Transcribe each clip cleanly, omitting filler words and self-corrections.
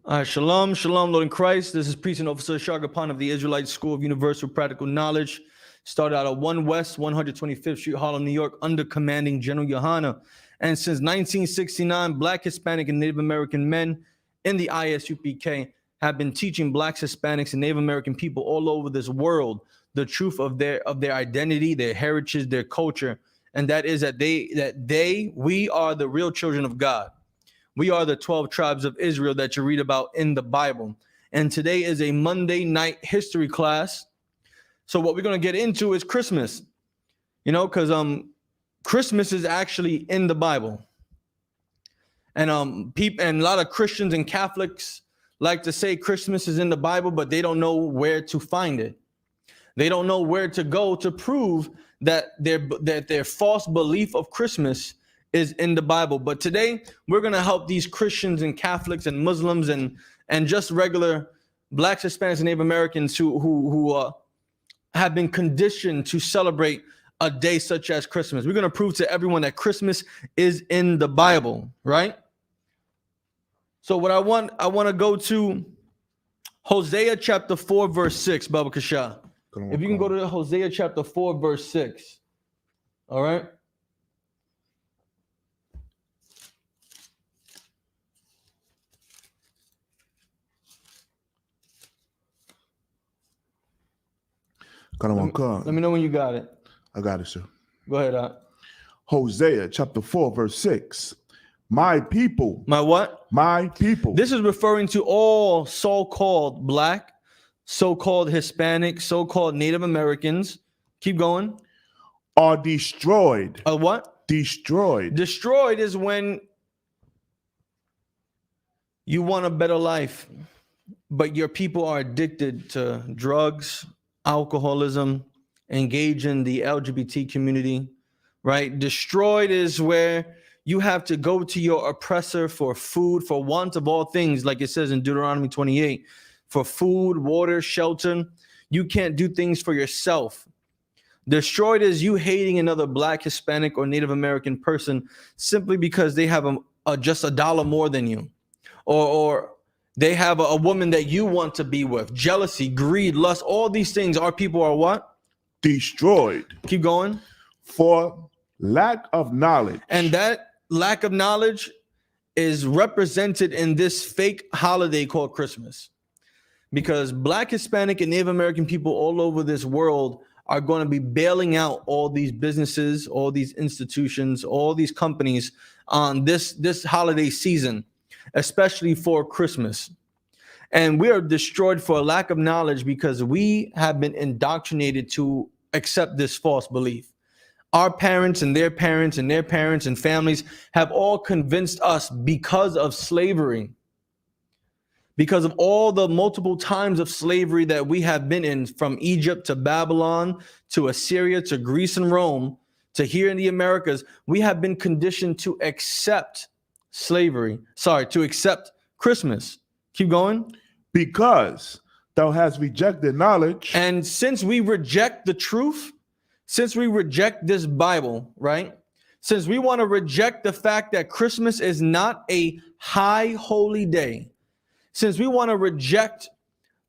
All right, shalom, shalom, Lord in Christ. This is Priest and Officer Shagapan of the Israelite School of Universal Practical Knowledge. Started out at 1 West, 125th Street, Harlem, New York, under commanding General Yohana. And since 1969, Black, Hispanic, and Native American men in the ISUPK have been teaching Blacks, Hispanics, and Native American people all over this world the truth of their identity, their heritage, their culture, and that is that we are the real children of God. We are the 12 tribes of Israel that you read about in the Bible. And today is a Monday night history class. So what we're going to get into is Christmas. You know, because Christmas is actually in the Bible. And people and a lot of Christians and Catholics like to say Christmas is in the Bible, but they don't know where to find it. They don't know where to go to prove that their false belief of Christmas is in the Bible. But today we're going to help these Christians and Catholics and Muslims and just regular Blacks, Hispanics, and Native Americans who have been conditioned to celebrate a day such as Christmas. We're going to prove to everyone that Christmas is in the Bible, right? So what I want to go to Hosea chapter 4 verse 6, Baba Kasha. If you can go to Hosea chapter 4 verse 6. All right? Let me know when you got it. I got it, sir. Go ahead. Hosea chapter 4, verse 6. My people. My what? My people. This is referring to all so-called Black, so-called Hispanic, so-called Native Americans. Keep going. Are destroyed. What? Destroyed. Destroyed is when you want a better life, but your people are addicted to drugs, alcoholism, engage in the LGBT community, right? Destroyed is where you have to go to your oppressor for food, for want of all things, like it says in Deuteronomy 28, for food, water, shelter. You can't do things for yourself. Destroyed is you hating another Black, Hispanic, or Native American person simply because they have just $1 more than you, or they have a woman that you want to be with. Jealousy, greed, lust, all these things. Our people are what? Destroyed. Keep going. For lack of knowledge. And that lack of knowledge is represented in this fake holiday called Christmas. Because Black, Hispanic, and Native American people all over this world are going to be bailing out all these businesses, all these institutions, all these companies on this holiday season, especially for Christmas. And we are destroyed for a lack of knowledge because we have been indoctrinated to accept this false belief. Our parents and their parents and their parents and families have all convinced us because of slavery, because of all the multiple times of slavery that we have been in, from Egypt to Babylon to Assyria to Greece and Rome to here in the Americas. We have been conditioned to accept to accept Christmas. Keep going. Because thou hast rejected knowledge. And since we reject the truth, since we reject this Bible, right? Since we want to reject the fact that Christmas is not a high holy day, since we want to reject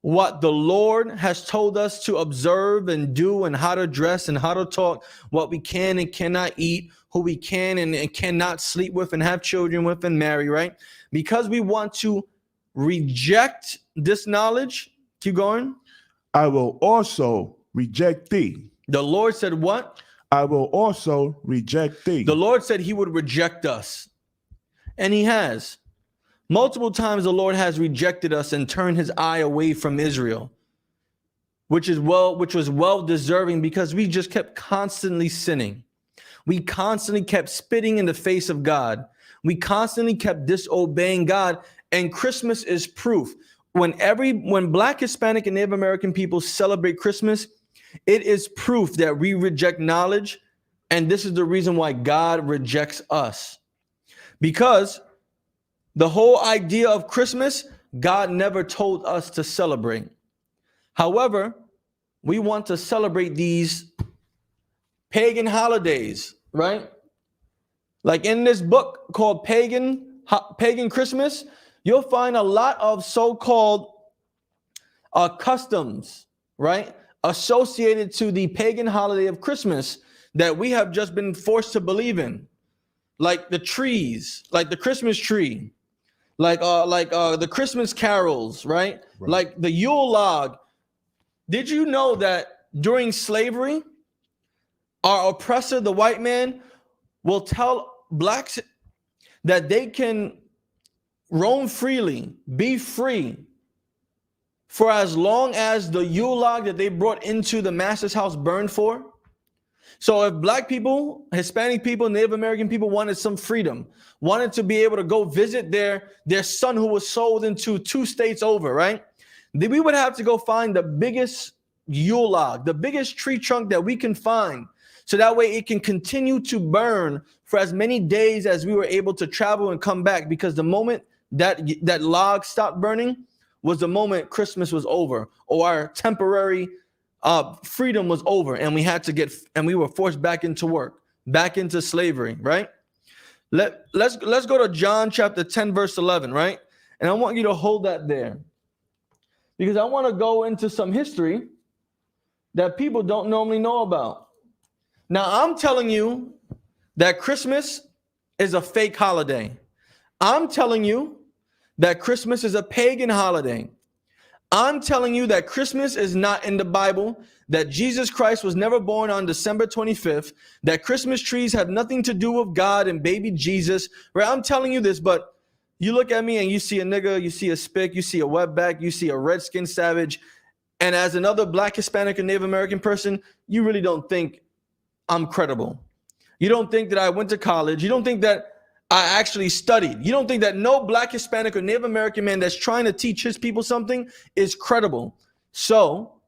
what the Lord has told us to observe and do, and how to dress and how to talk, what we can and cannot eat, who we can and cannot sleep with and have children with and marry, right? Because we want to reject this knowledge. Keep going. I will also reject thee. The Lord said what? I will also reject thee. The Lord said he would reject us. And he has. Multiple times the Lord has rejected us and turned his eye away from Israel, which was well deserving, because we just kept constantly sinning. We constantly kept spitting in the face of God. We constantly kept disobeying God. And Christmas is proof. when Black, Hispanic, and Native American people celebrate Christmas, it is proof that we reject knowledge, and this is the reason why God rejects us. Because the whole idea of Christmas, God never told us to celebrate. However, we want to celebrate these pagan holidays, right? Like in this book called Pagan Christmas, you'll find a lot of so-called customs, right, associated to the pagan holiday of Christmas that we have just been forced to believe in, like the trees, like the Christmas tree, like the Christmas carols, right? Like the Yule log. Did you know that during slavery, our oppressor, the white man, will tell blacks that they can roam freely, be free, for as long as the Yule log that they brought into the master's house burned for? So if black people, Hispanic people, Native American people wanted some freedom, wanted to be able to go visit their son who was sold into 2 states over, right? Then we would have to go find the biggest Yule log, the biggest tree trunk that we can find, so that way it can continue to burn for as many days as we were able to travel and come back. Because the moment that log stopped burning was the moment Christmas was over, or our temporary freedom was over, and we were forced back into work, back into slavery, right? Let's go to John chapter 10, verse 11, right? And I want you to hold that there, because I want to go into some history that people don't normally know about. Now, I'm telling you that Christmas is a fake holiday. I'm telling you that Christmas is a pagan holiday. I'm telling you that Christmas is not in the Bible, that Jesus Christ was never born on December 25th, that Christmas trees have nothing to do with God and baby Jesus, right? I'm telling you this, but you look at me and you see a nigga, you see a spick, you see a wetback, you see a redskin savage, and as another Black, Hispanic, and Native American person, you really don't think I'm credible. You don't think that I went to college. You don't think that I actually studied. You don't think that no Black, Hispanic, or Native American man that's trying to teach his people something is credible. So,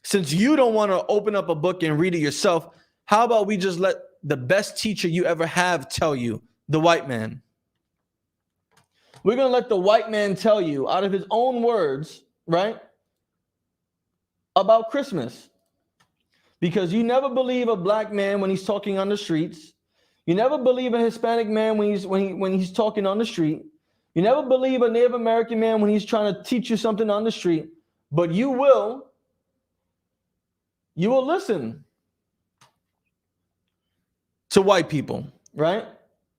since you don't want to open up a book and read it yourself, how about we just let the best teacher you ever have tell you, the white man? We're going to let the white man tell you out of his own words, right, about Christmas. Because you never believe a black man when he's talking on the streets. You never believe a Hispanic man when he's talking on the street. You never believe a Native American man when he's trying to teach you something on the street. But you will listen to white people, right?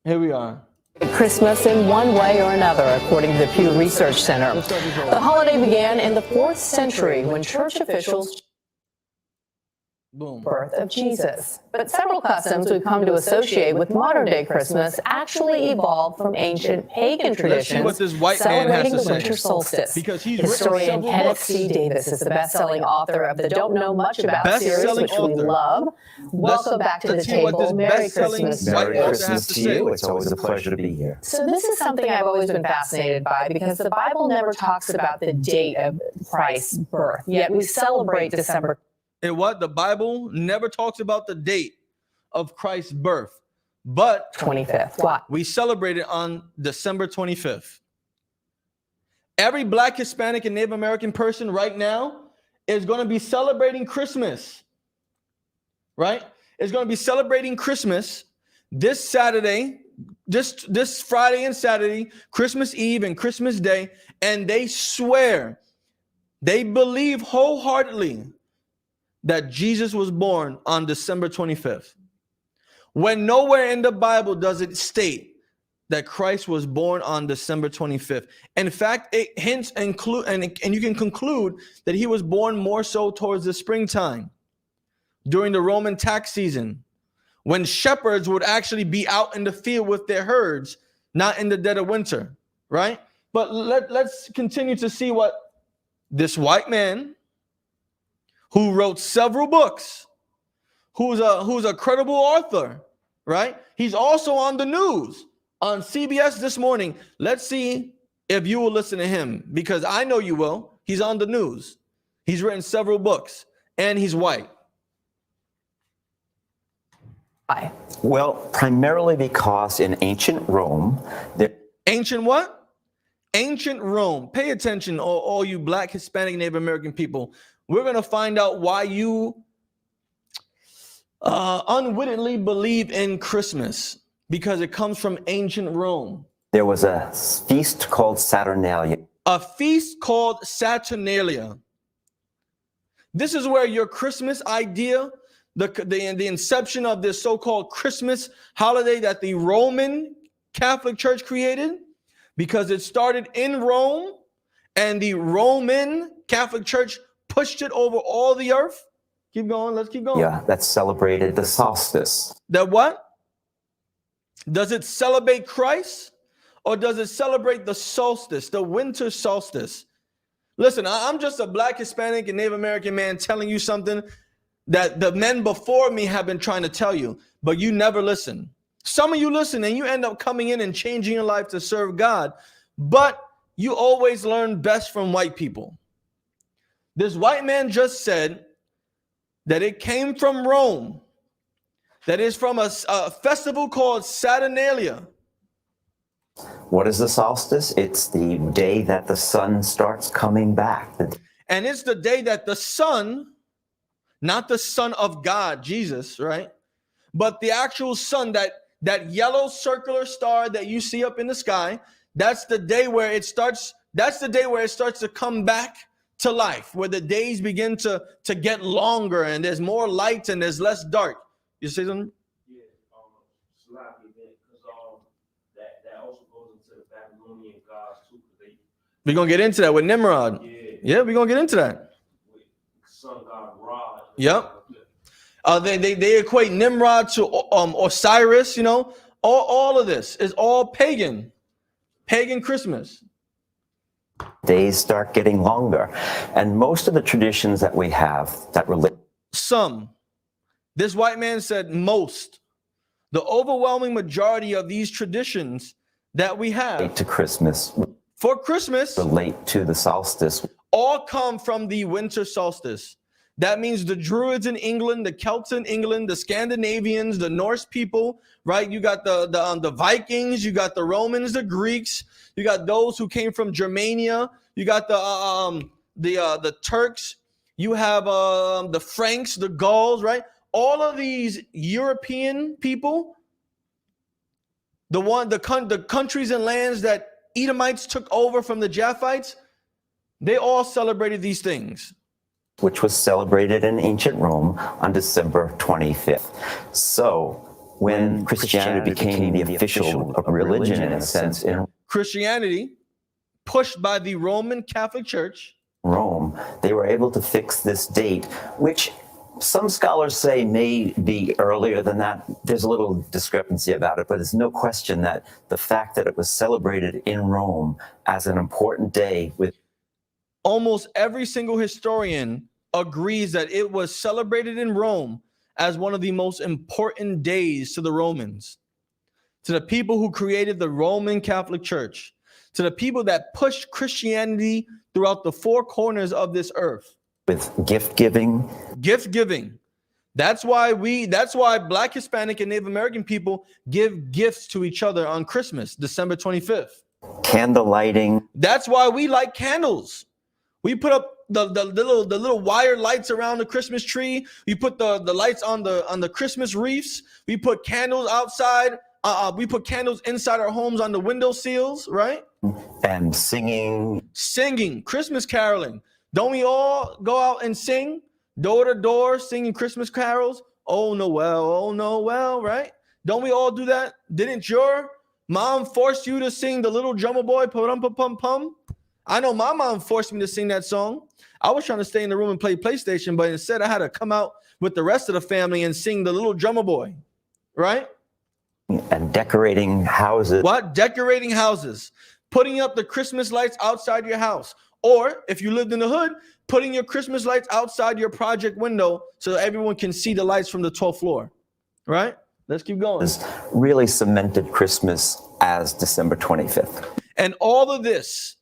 Here we are. Christmas in one way or another, according to the Pew Research Center. The holiday began in the 4th century when church officials birth of Jesus. But several customs we've come to associate with modern-day Christmas actually evolved from ancient pagan traditions celebrating the winter solstice. Because historian Kenneth C. Davis is the best-selling author of the Don't Know Much About series, which we love. Welcome back to the table. Merry Christmas. Merry Christmas to you. It's always a pleasure to be here. So this is something I've always been fascinated by, because the Bible never talks about the date of Christ's birth, yet we celebrate December. And what? The Bible never talks about the date of Christ's birth, but 25th. Why? We celebrate it on December 25th. Every Black, Hispanic, and Native American person right now is going to be celebrating Christmas, right? Is going to be celebrating Christmas this Saturday, this Friday and Saturday, Christmas Eve and Christmas Day, and they swear, they believe wholeheartedly that Jesus was born on December 25th. When nowhere in the Bible does it state that Christ was born on December 25th. In fact, it hints and you can conclude that he was born more so towards the springtime, during the Roman tax season, when shepherds would actually be out in the field with their herds, not in the dead of winter, right? But let's continue to see what this white man, who wrote several books, who's a credible author, right? He's also on the news on CBS this morning. Let's see if you will listen to him, because I know you will. He's on the news. He's written several books, and he's white. Why? Well, primarily because in ancient Rome, Ancient what? Ancient Rome. Pay attention, all you Black, Hispanic, Native American people. We're going to find out why you unwittingly believe in Christmas, because it comes from ancient Rome. there was a feast called Saturnalia. A feast called Saturnalia. This is where your Christmas idea, the inception of this so-called Christmas holiday that the Roman Catholic Church created, because it started in Rome and the Roman Catholic Church pushed it over all the earth. Keep going. Let's keep going. Yeah, that celebrated the solstice. That what? Does it celebrate Christ, or does it celebrate the solstice, the winter solstice? Listen, I'm just a Black, Hispanic, and Native American man telling you something that the men before me have been trying to tell you, but you never listen. Some of you listen and you end up coming in and changing your life to serve God, but you always learn best from white people. This white man just said that it came from Rome, that is from a festival called Saturnalia. What is the solstice? It's the day that the sun starts coming back. And it's the day that the sun, not the Son of God, Jesus, right? But the actual sun, that yellow circular star that you see up in the sky, that's the day where it starts, to come back to life, where the days begin to get longer and there's more light and there's less dark. You see something? Yeah, sloppy bit, because that also goes into the Babylonian gods too. We're gonna get into that with Nimrod. Yeah, we're gonna get into that. With sun god Ra. Yep. They equate Nimrod to Osiris. You know, all of this is all pagan Christmas. Days start getting longer, and most of the traditions that we have that relate. Some. This white man said most. The overwhelming majority of these traditions that we have To Christmas, for Christmas relate to the solstice. all come from the winter solstice. That means the Druids in England, the Celts in England, the Scandinavians, the Norse people, right? You got the Vikings, you got the Romans, the Greeks, you got those who came from Germania, you got the Turks, you have the Franks, the Gauls, right? All of these European people, the countries and lands that Edomites took over from the Japhites, they all celebrated these things. Which was celebrated in ancient Rome on December 25th. So when Christianity became the official religion, in a sense, in Christianity, pushed by the Roman Catholic Church, Rome, they were able to fix this date, which some scholars say may be earlier than that. There's a little discrepancy about it, but there's no question that the fact that it was celebrated in Rome as an important day with almost every single historian agrees that it was celebrated in Rome as one of the most important days to the Romans, to the people who created the Roman Catholic Church, to the people that pushed Christianity throughout the four corners of this earth. with gift giving. Gift giving. That's why Black, Hispanic, and Native American people give gifts to each other on Christmas, December 25th. Candle lighting. That's why we light candles. We put up the little wire lights around the Christmas tree. We put the lights on the Christmas wreaths. We put candles outside. We put candles inside our homes on the window sills, right? And singing. Singing, Christmas caroling. Don't we all go out and sing door to door, singing Christmas carols? Oh Noel, right? Don't we all do that? Didn't your mom force you to sing the Little Drummer Boy, pum-pum-pum-pum? I know my mom forced me to sing that song. I was trying to stay in the room and play PlayStation, but instead I had to come out with the rest of the family and sing the Little Drummer Boy, right? And decorating houses. What? Decorating houses. Putting up the Christmas lights outside your house. Or if you lived in the hood, putting your Christmas lights outside your project window so that everyone can see the lights from the 12th floor, right? Let's keep going. Really cemented Christmas as December 25th. And all of this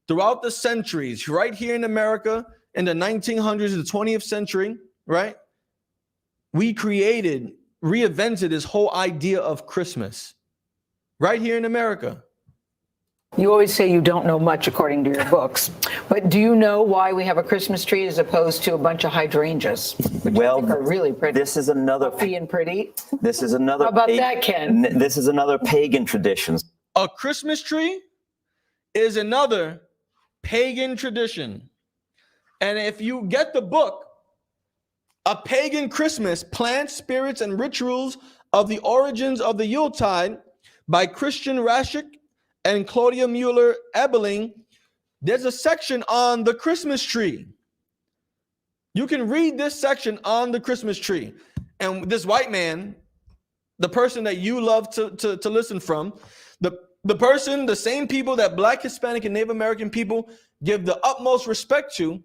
throughout the centuries, right here in America in the 1900s, the 20th century, right? We reinvented this whole idea of Christmas right here in America. You always say you don't know much according to your books, but do you know why we have a Christmas tree as opposed to a bunch of hydrangeas, which I think are really pretty? This is another Puffy and pretty. This is another. How about that, Ken? This is another pagan tradition. A Christmas tree is another pagan tradition. And if you get the book, A Pagan Christmas, Plants, Spirits, and Rituals of the Origins of the Yuletide by Christian Raschig and Claudia Mueller-Ebeling, there's a section on the Christmas tree. You can read this section on the Christmas tree. And this white man, the person that you love to listen from, the person, the same people that Black, Hispanic, and Native American people give the utmost respect to,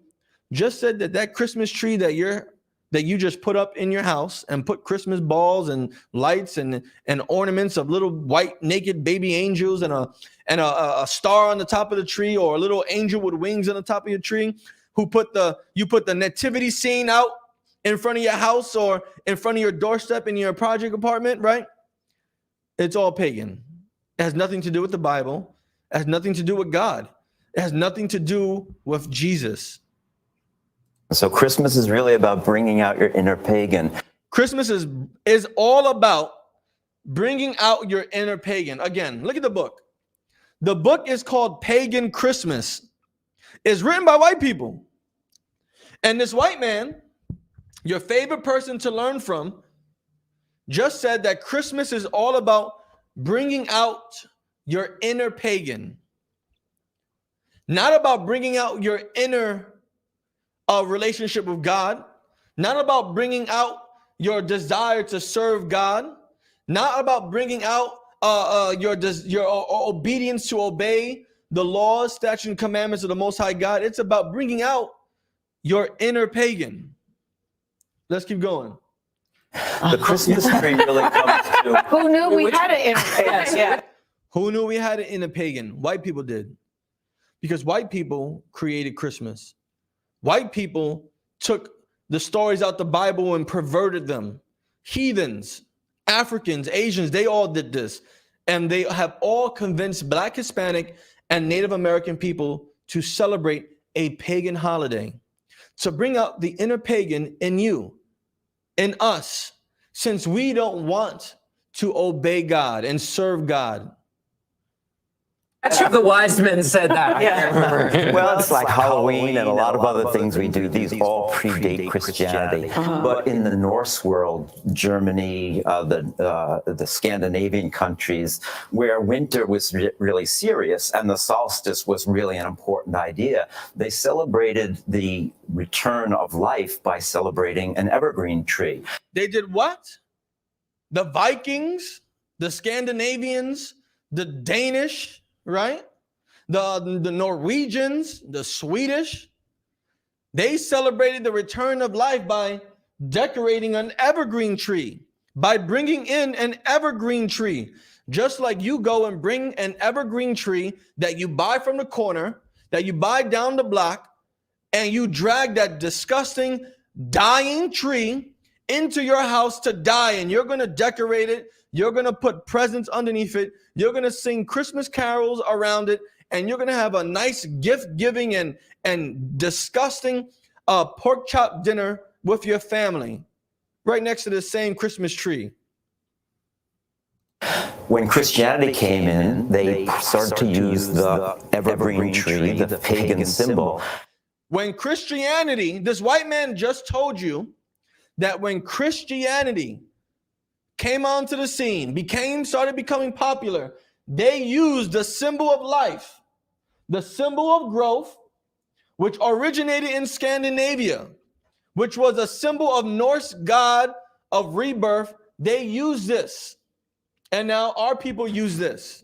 just said that Christmas tree that you just put up in your house and put Christmas balls and lights and ornaments of little white naked baby angels and a star on the top of the tree, or a little angel with wings on the top of your tree, you put the nativity scene out in front of your house or in front of your doorstep in your project apartment, right? It's all pagan. It has nothing to do with the Bible. It has nothing to do with God. It has nothing to do with Jesus. So Christmas is really about bringing out your inner pagan. Christmas is all about bringing out your inner pagan. Again, look at the book. The book is called Pagan Christmas. It's written by white people. And this white man, your favorite person to learn from, just said that Christmas is all about bringing out your inner pagan. Not about bringing out your inner relationship with God, not about bringing out your desire to serve God, not about bringing out your obedience to obey the laws, statutes, and commandments of the Most High God. It's about bringing out your inner pagan. Let's keep going. The Christmas tree really comes to. Who knew we had an inner pagan? Yeah. Who knew we had an inner pagan? White people did. Because white people created Christmas. White people took the stories out the Bible and perverted them. Heathens, Africans, Asians, they all did this. And they have all convinced Black, Hispanic, and Native American people to celebrate a pagan holiday, to bring out the inner pagan in you, in us, since we don't want to obey God and serve God. That's what the wise men said that. I can't remember. Well, it's like Halloween and a lot of other things we do. These all predate Christianity. But in the Norse world, Germany, the Scandinavian countries, where winter was really serious and the solstice was really an important idea, they celebrated the return of life by celebrating an evergreen tree. They did what? The Vikings, the Scandinavians, the Danish, right? The Norwegians, the Swedish, they celebrated the return of life by decorating an evergreen tree, by bringing in an evergreen tree. Just like you go and bring an evergreen tree that you buy from the corner, that you buy down the block, and you drag that disgusting dying tree into your house to die, and you're going to decorate it. You're going to put presents underneath it. You're going to sing Christmas carols around it. And you're going to have a nice gift giving and disgusting pork chop dinner with your family right next to the same Christmas tree. When Christianity came in, they started to use the evergreen tree, the pagan symbol. When Christianity, this white man just told you that when Christianity came onto the scene, started becoming popular, they used the symbol of life, the symbol of growth, which originated in Scandinavia, which was a symbol of Norse god of rebirth. They used this. And now our people use this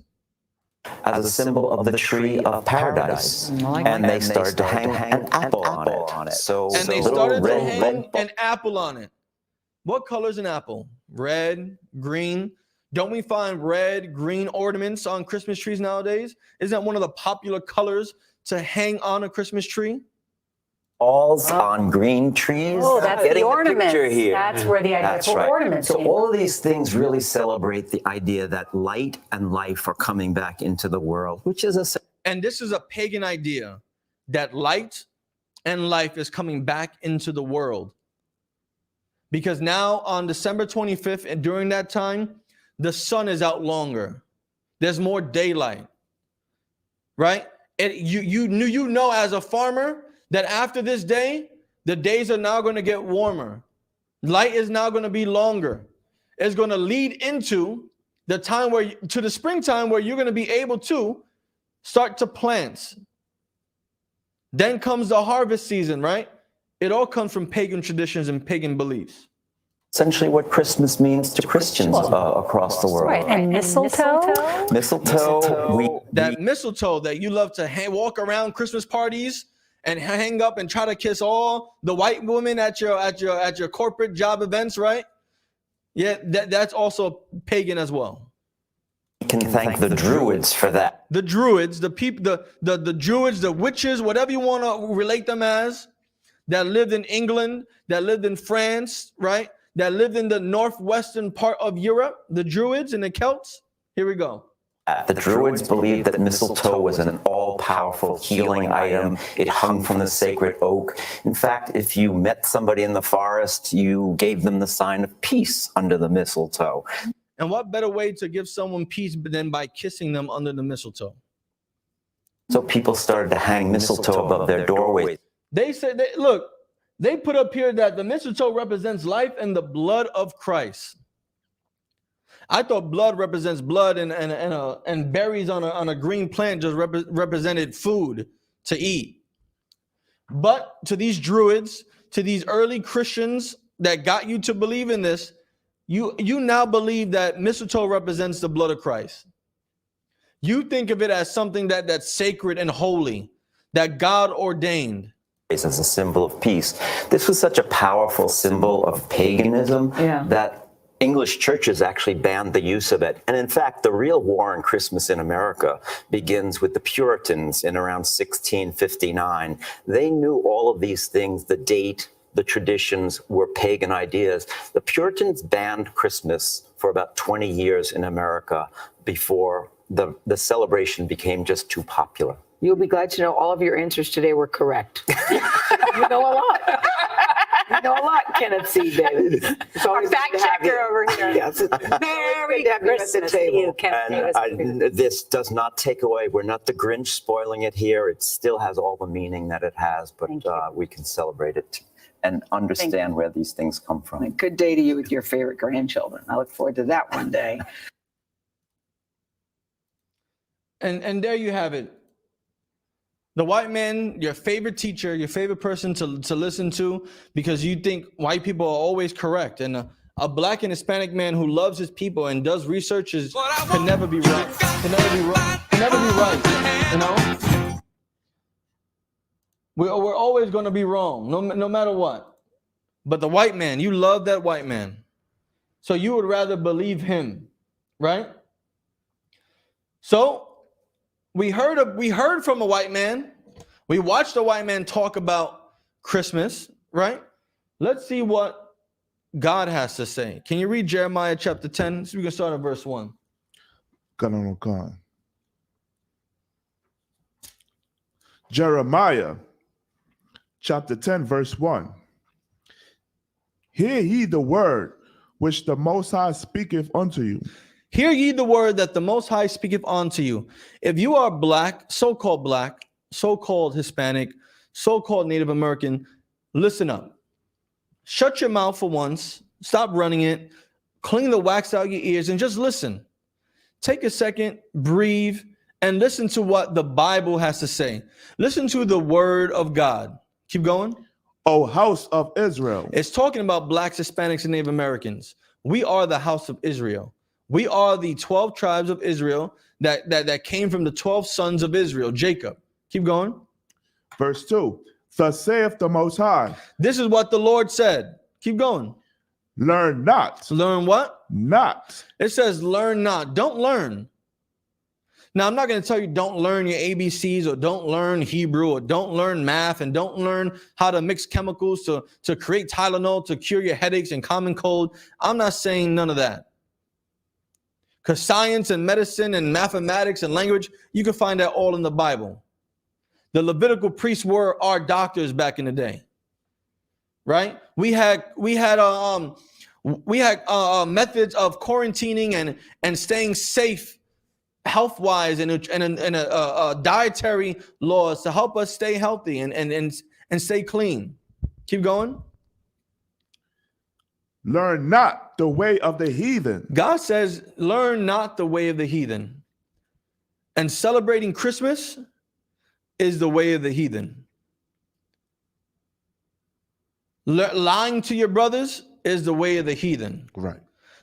as a symbol of the tree of paradise. And they started to hang an apple on it. And they started to hang an apple on it. What color is an apple? Red, green. Don't we find red, green ornaments on Christmas trees nowadays? Isn't that one of the popular colors to hang on a Christmas tree? Balls on green trees. Oh, that's Getting the ornaments. picture here. That's where the idea That's for right. ornaments So came all of these things really celebrate the idea that light and life are coming back into the world, which is a And this is a pagan idea that light and life is coming back into the world. Because now on December 25th, and during that time, the sun is out longer. There's more daylight, right? And you know as a farmer that after this day, the days are now going to get warmer. Light is now going to be longer. It's going to lead into the time to the springtime where you're going to be able to start to plant. Then comes the harvest season, right? It all comes from pagan traditions and pagan beliefs. essentially what Christmas means to Christians across the world. Right, and mistletoe? Mistletoe. That mistletoe that you love to walk around Christmas parties and hang up and try to kiss all the white women at your corporate job events, right? Yeah, that's also pagan as well. We can thank the Druids for that. The Druids, the people, the Druids, the witches, whatever you want to relate them as, that lived in England, that lived in France, right? That lived in the northwestern part of Europe, the Druids and the Celts. Here we go. The Druids believed that mistletoe was an all-powerful healing item. It hung from the sacred oak. In fact, if you met somebody in the forest, you gave them the sign of peace under the mistletoe. And what better way to give someone peace than by kissing them under the mistletoe? So people started to hang mistletoe above their doorways. They said, look, they put up here that the mistletoe represents life and the blood of Christ. I thought blood represents blood and berries on a green plant just represented food to eat. But to these Druids, to these early Christians that got you to believe in this, you now believe that mistletoe represents the blood of Christ. You think of it as something that's sacred and holy, that God ordained. As a symbol of peace. This was such a powerful symbol of paganism that English churches actually banned the use of it. And in fact, the real war on Christmas in America begins with the Puritans in around 1659. They knew all of these things, the date, the traditions were pagan ideas. The Puritans banned Christmas for about 20 years in America before the celebration became just too popular. You'll be glad to know all of your answers today were correct. You know a lot. You know a lot, Kenneth C. David. Our fact checker over here. Yes. Merry Christmas to you, Kenneth. And this does not take away, we're not the Grinch spoiling it here. It still has all the meaning that it has, but we can celebrate it and understand where these things come from. Good day to you with your favorite grandchildren. I look forward to that one day. And there you have it. The white man, your favorite teacher, your favorite person to listen to, because you think white people are always correct. And a black and Hispanic man who loves his people and does research can never be right. Can never be right. Can never be right. You know? We're always going to be wrong, no matter what. But the white man, you love that white man. So you would rather believe him, right? So we heard from a white man. We watched a white man talk about Christmas, right? Let's see what God has to say. Can you read Jeremiah chapter 10? So we can start at verse 1. God. Jeremiah chapter 10, verse 1. Hear ye the word which the Most High speaketh unto you. Hear ye the word that the Most High speaketh unto you. If you are black, so-called Hispanic, so-called Native American, listen up. Shut your mouth for once. Stop running it. Clean the wax out your ears and just listen. Take a second, breathe, and listen to what the Bible has to say. Listen to the word of God. Keep going. O house of Israel. It's talking about blacks, Hispanics, and Native Americans. We are the house of Israel. We are the 12 tribes of Israel that came from the 12 sons of Israel, Jacob. Keep going. Verse 2. Thus saith the Most High. This is what the Lord said. Keep going. Learn not. Learn what? Not. It says learn not. Don't learn. Now, I'm not going to tell you don't learn your ABCs or don't learn Hebrew or don't learn math and don't learn how to mix chemicals to create Tylenol to cure your headaches and common cold. I'm not saying none of that. Because science and medicine and mathematics and language, you can find that all in the Bible. The Levitical priests were our doctors back in the day, right? We had methods of quarantining and staying safe, health-wise, and dietary laws to help us stay healthy and stay clean. Keep going. Learn not the way of the heathen. God says, learn not the way of the heathen. And celebrating Christmas is the way of the heathen. Lying to your brothers is the way of the heathen. Right.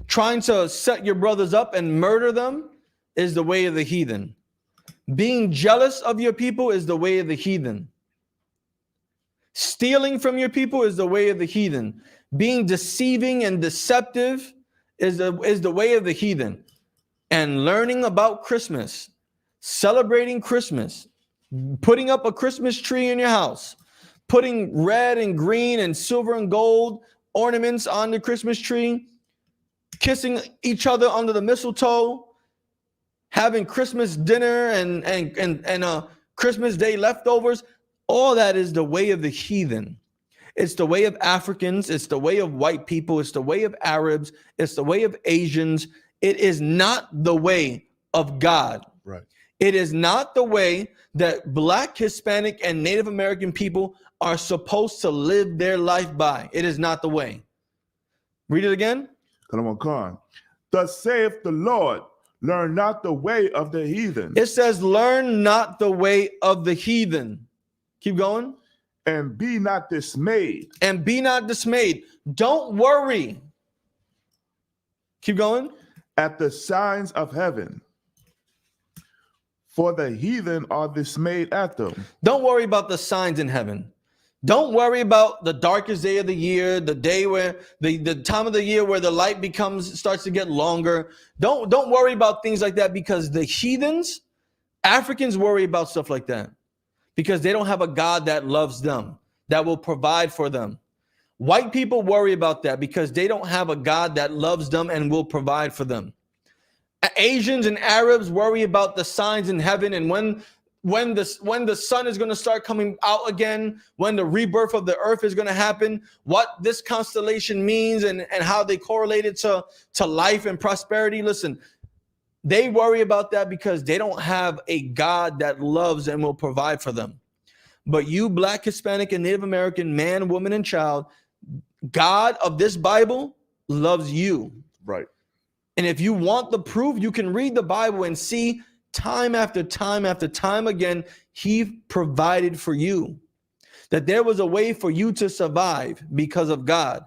Trying to set your brothers up and murder them is the way of the heathen. Being jealous of your people is the way of the heathen. Stealing from your people is the way of the heathen. Being deceiving and deceptive is the way of the heathen. And learning about Christmas, celebrating Christmas, putting up a Christmas tree in your house, putting red and green and silver and gold ornaments on the Christmas tree, kissing each other under the mistletoe, having Christmas dinner and Christmas Day leftovers, all that is the way of the heathen. It's the way of Africans. It's the way of white people. It's the way of Arabs. It's the way of Asians. It is not the way of God. Right. It is not the way that Black, Hispanic, and Native American people are supposed to live their life by. It is not the way. Read it again. Come on. Thus saith the Lord, learn not the way of the heathen. It says, learn not the way of the heathen. Keep going. And be not dismayed. And be not dismayed. Don't worry. Keep going. At the signs of heaven. For the heathen are dismayed at them. Don't worry about the signs in heaven. Don't worry about the darkest day of the year, the day where the time of the year where the light starts to get longer. Don't worry about things like that, because the heathens, Africans, worry about stuff like that because they don't have a God that loves them, that will provide for them. White people worry about that because they don't have a God that loves them and will provide for them. Asians and Arabs worry about the signs in heaven and when the sun is going to start coming out again, when the rebirth of the earth is going to happen, what this constellation means and how they correlate it to life and prosperity. Listen, they worry about that because they don't have a God that loves and will provide for them. But you, Black, Hispanic, and Native American, man, woman, and child, God of this Bible loves you. Right. And if you want the proof, you can read the Bible and see time after time after time again, he provided for you. That there was a way for you to survive because of God.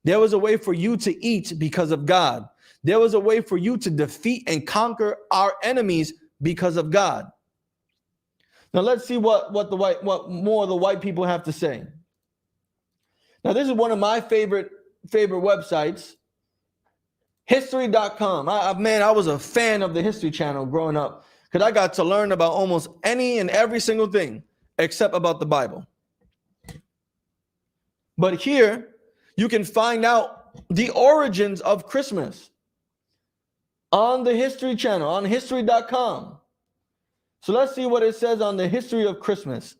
There was a way for you to eat because of God. There was a way for you to defeat and conquer our enemies because of God. Now let's see what more the white people have to say. Now this is one of my favorite websites. History.com. I was a fan of the History Channel growing up because I got to learn about almost any and every single thing except about the Bible. But here you can find out the origins of Christmas on the History Channel, on history.com. So let's see what it says on the history of Christmas.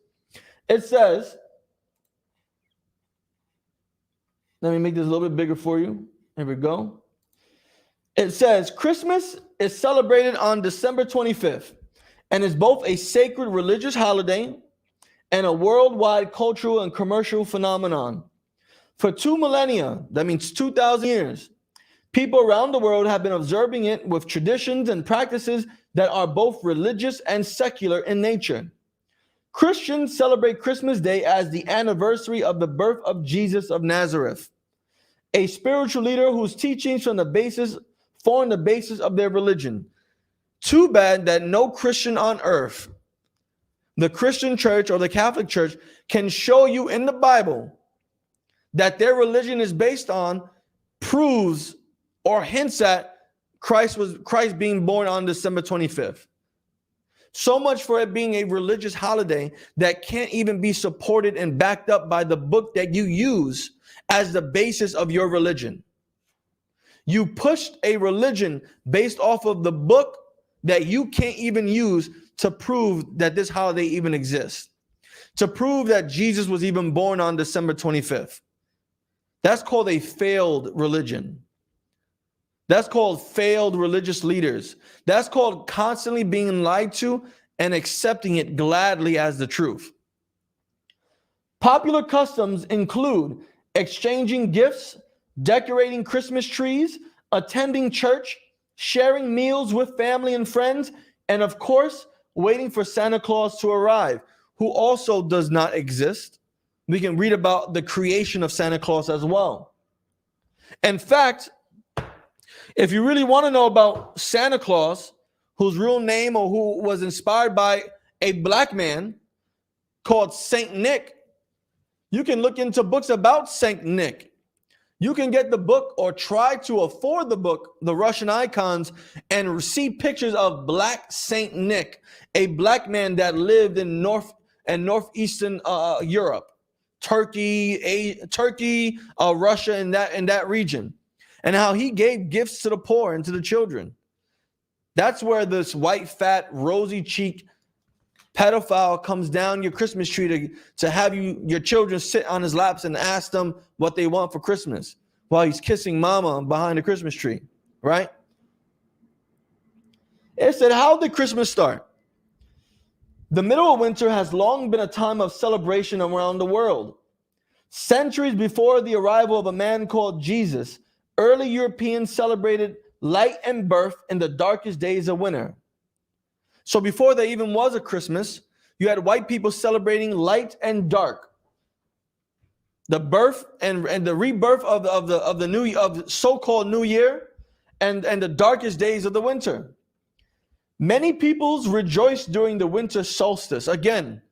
It says, let me make this a little bit bigger for you. Here we go. It says Christmas is celebrated on December 25th and is both a sacred religious holiday and a worldwide cultural and commercial phenomenon. For 2 millennia, that means 2,000 years, people around the world have been observing it with traditions and practices that are both religious and secular in nature. Christians celebrate Christmas Day as the anniversary of the birth of Jesus of Nazareth, a spiritual leader whose teachings form the basis of their religion. Too bad that no Christian on earth, the Christian church or the Catholic Church, can show you in the Bible that their religion is based on proves or hints at Christ being born on December 25th. So much for it being a religious holiday that can't even be supported and backed up by the book that you use as the basis of your religion. You pushed a religion based off of the book that you can't even use to prove that this holiday even exists, to prove that Jesus was even born on December 25th. That's called a failed religion. That's called failed religious leaders. That's called constantly being lied to and accepting it gladly as the truth. Popular customs include exchanging gifts, decorating Christmas trees, attending church, sharing meals with family and friends, and of course, waiting for Santa Claus to arrive, who also does not exist. We can read about the creation of Santa Claus as well. In fact, if you really want to know about Santa Claus, whose real name or who was inspired by a black man called Saint Nick, you can look into books about Saint Nick. You can get the book or try to afford the book, The Russian Icons, and see pictures of Black Saint Nick, a black man that lived in northeastern Europe, Turkey, Russia, in that region, and how he gave gifts to the poor and to the children. That's where this white, fat, rosy-cheeked pedophile comes down your Christmas tree to have your children sit on his laps and ask them what they want for Christmas while he's kissing mama behind the Christmas tree, right? It said, how did Christmas start? The middle of winter has long been a time of celebration around the world. Centuries before the arrival of a man called Jesus, early Europeans celebrated light and birth in the darkest days of winter. So before there even was a Christmas, you had white people celebrating light and dark, the birth and the rebirth of the so-called New Year, and the darkest days of the winter. Many peoples rejoice during the winter solstice. Again,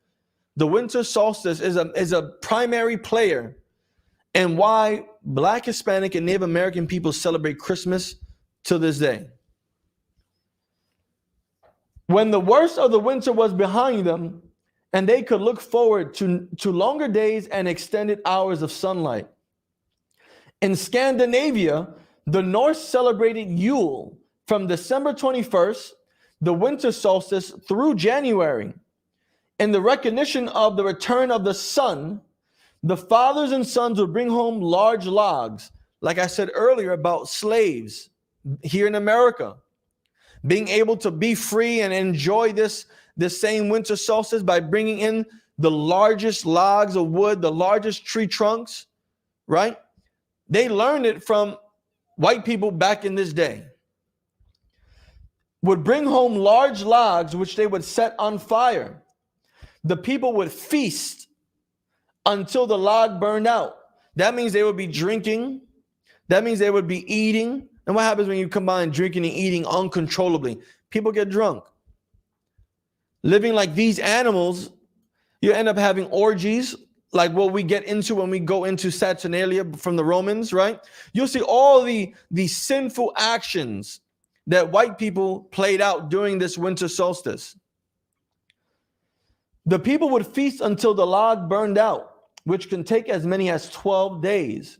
the winter solstice is a primary player in why Black, Hispanic, and Native American people celebrate Christmas to this day. When the worst of the winter was behind them and they could look forward to longer days and extended hours of sunlight. In Scandinavia, the Norse celebrated Yule from December 21st, the winter solstice, through January. In the recognition of the return of the sun, the fathers and sons would bring home large logs, like I said earlier about slaves here in America, being able to be free and enjoy this same winter solstice by bringing in the largest logs of wood, the largest tree trunks, right? They learned it from white people back in this day. Would bring home large logs, which they would set on fire. The people would feast until the log burned out. That means they would be drinking. That means they would be eating. And what happens when you combine drinking and eating uncontrollably? People get drunk. Living like these animals, you end up having orgies, like what we get into when we go into Saturnalia from the Romans, right? You'll see all the sinful actions that white people played out during this winter solstice. The people would feast until the log burned out, which can take as many as 12 days.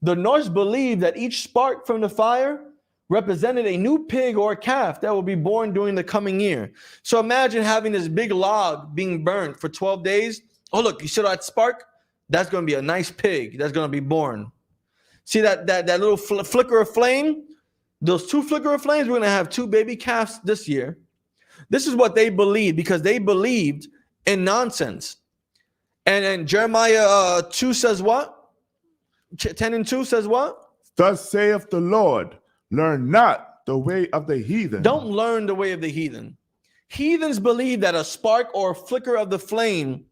The Norse believed that each spark from the fire represented a new pig or a calf that will be born during the coming year. So imagine having this big log being burned for 12 days. Oh, look, you see that spark? That's going to be a nice pig that's going to be born. See that little flicker of flame? Those two flicker of flames, we're going to have two baby calves this year. This is what they believed, because they believed in nonsense. And Jeremiah 2 says what? 10:2 says what? Thus saith the Lord, learn not the way of the heathen. Don't learn the way of the heathen. Heathens believe that a spark or a flicker of the flame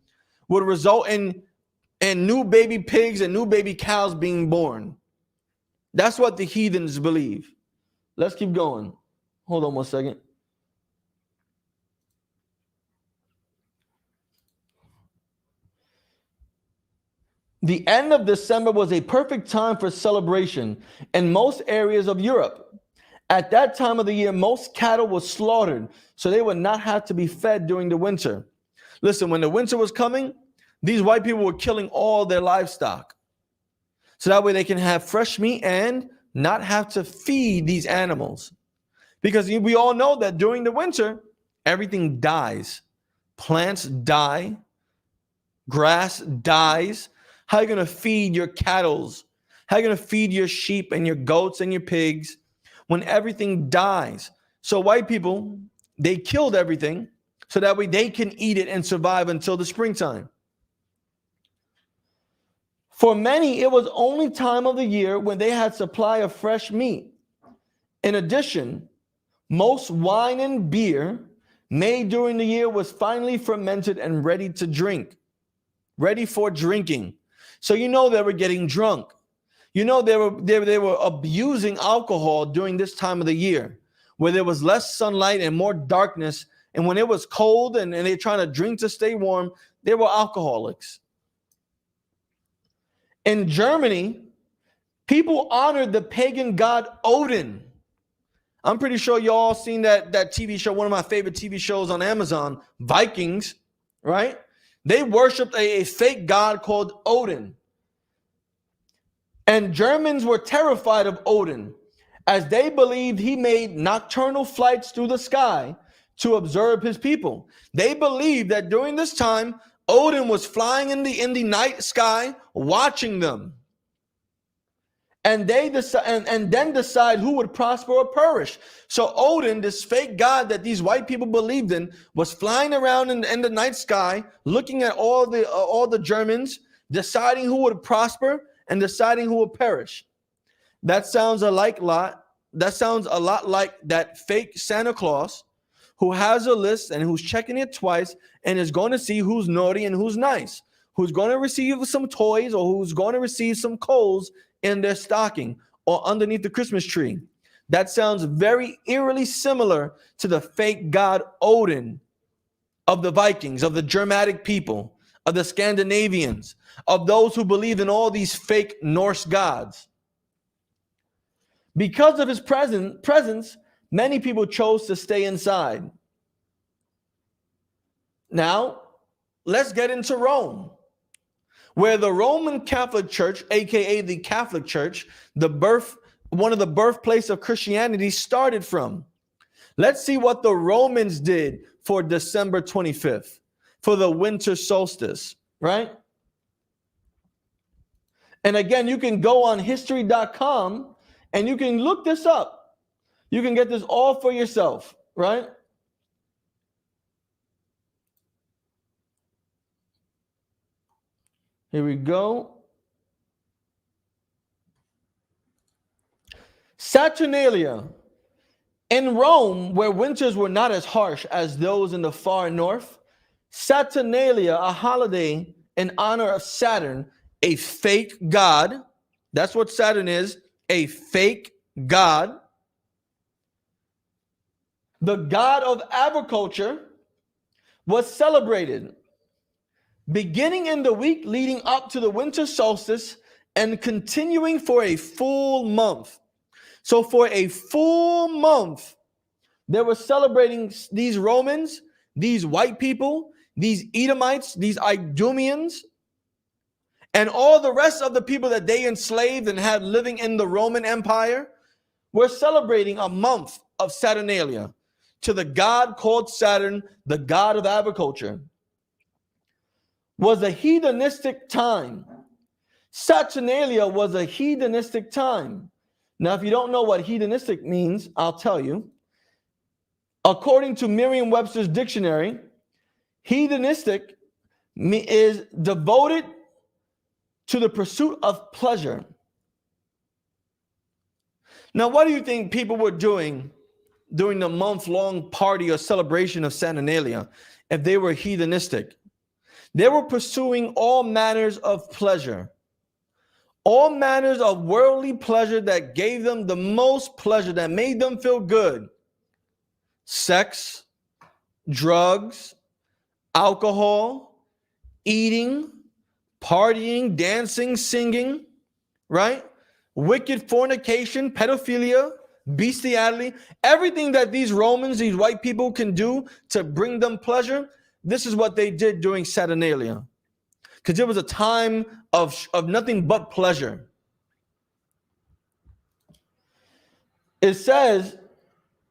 would result in new baby pigs and new baby cows being born. That's what the heathens believe. Let's keep going. Hold on one second. The end of December was a perfect time for celebration in most areas of Europe. At that time of the year, most cattle were slaughtered, so they would not have to be fed during the winter. Listen, when the winter was coming, these white people were killing all their livestock. So that way they can have fresh meat and not have to feed these animals. Because we all know that during the winter, everything dies. Plants die. Grass dies. How are you going to feed your cattle? How are you going to feed your sheep and your goats and your pigs when everything dies? So white people, they killed everything so that way they can eat it and survive until the springtime. For many, it was only time of the year when they had supply of fresh meat. In addition, most wine and beer made during the year was finally fermented and ready to drink, ready for drinking. So you know they were getting drunk. You know they were abusing alcohol during this time of the year, where there was less sunlight and more darkness. And when it was cold and they're trying to drink to stay warm, they were alcoholics. In Germany, people honored the pagan god Odin. I'm pretty sure you all seen that TV show, one of my favorite TV shows on Amazon, Vikings, right? They worshiped a fake god called Odin. And Germans were terrified of Odin, as they believed he made nocturnal flights through the sky to observe his people. They believed that during this time, Odin was flying in the night sky, watching them. And they then decide who would prosper or perish. So Odin, this fake god that these white people believed in, was flying around in the night sky, looking at all the Germans, deciding who would prosper and deciding who would perish. That sounds a lot like that fake Santa Claus who has a list and who's checking it twice and is going to see who's naughty and who's nice, who's going to receive some toys or who's going to receive some coals in their stocking or underneath the Christmas tree. That sounds very eerily similar to the fake god Odin of the Vikings, of the Germanic people, of the Scandinavians, of those who believed in all these fake Norse gods. Because of his presence, many people chose to stay inside. Now, let's get into Rome, where the Roman Catholic Church, aka the Catholic Church, one of the birthplace of Christianity, started from. Let's see what the Romans did for December 25th, for the winter solstice, right? And again, you can go on history.com and you can look this up. You can get this all for yourself, right? Here we go. Saturnalia. In Rome, where winters were not as harsh as those in the far north, Saturnalia, a holiday in honor of Saturn, a fake god. That's what Saturn is, a fake god. The god of agriculture was celebrated beginning in the week leading up to the winter solstice and continuing for a full month. So for a full month, they were celebrating these Romans, these white people, these Edomites, these Idumeans, and all the rest of the people that they enslaved and had living in the Roman Empire were celebrating a month of Saturnalia to the god called Saturn, the god of agriculture. Was a hedonistic time. Saturnalia was a hedonistic time. Now, if you don't know what hedonistic means, I'll tell you. According to Merriam-Webster's dictionary, hedonistic is devoted to the pursuit of pleasure. Now, what do you think people were doing during the month-long party or celebration of Saturnalia if they were hedonistic? They were pursuing all manners of pleasure, all manners of worldly pleasure that gave them the most pleasure, that made them feel good. Sex, drugs, alcohol, eating, partying, dancing, singing, right? Wicked fornication, pedophilia, bestiality, everything that these Romans, these white people can do to bring them pleasure, this is what they did during Saturnalia. Because it was a time of nothing but pleasure. It says,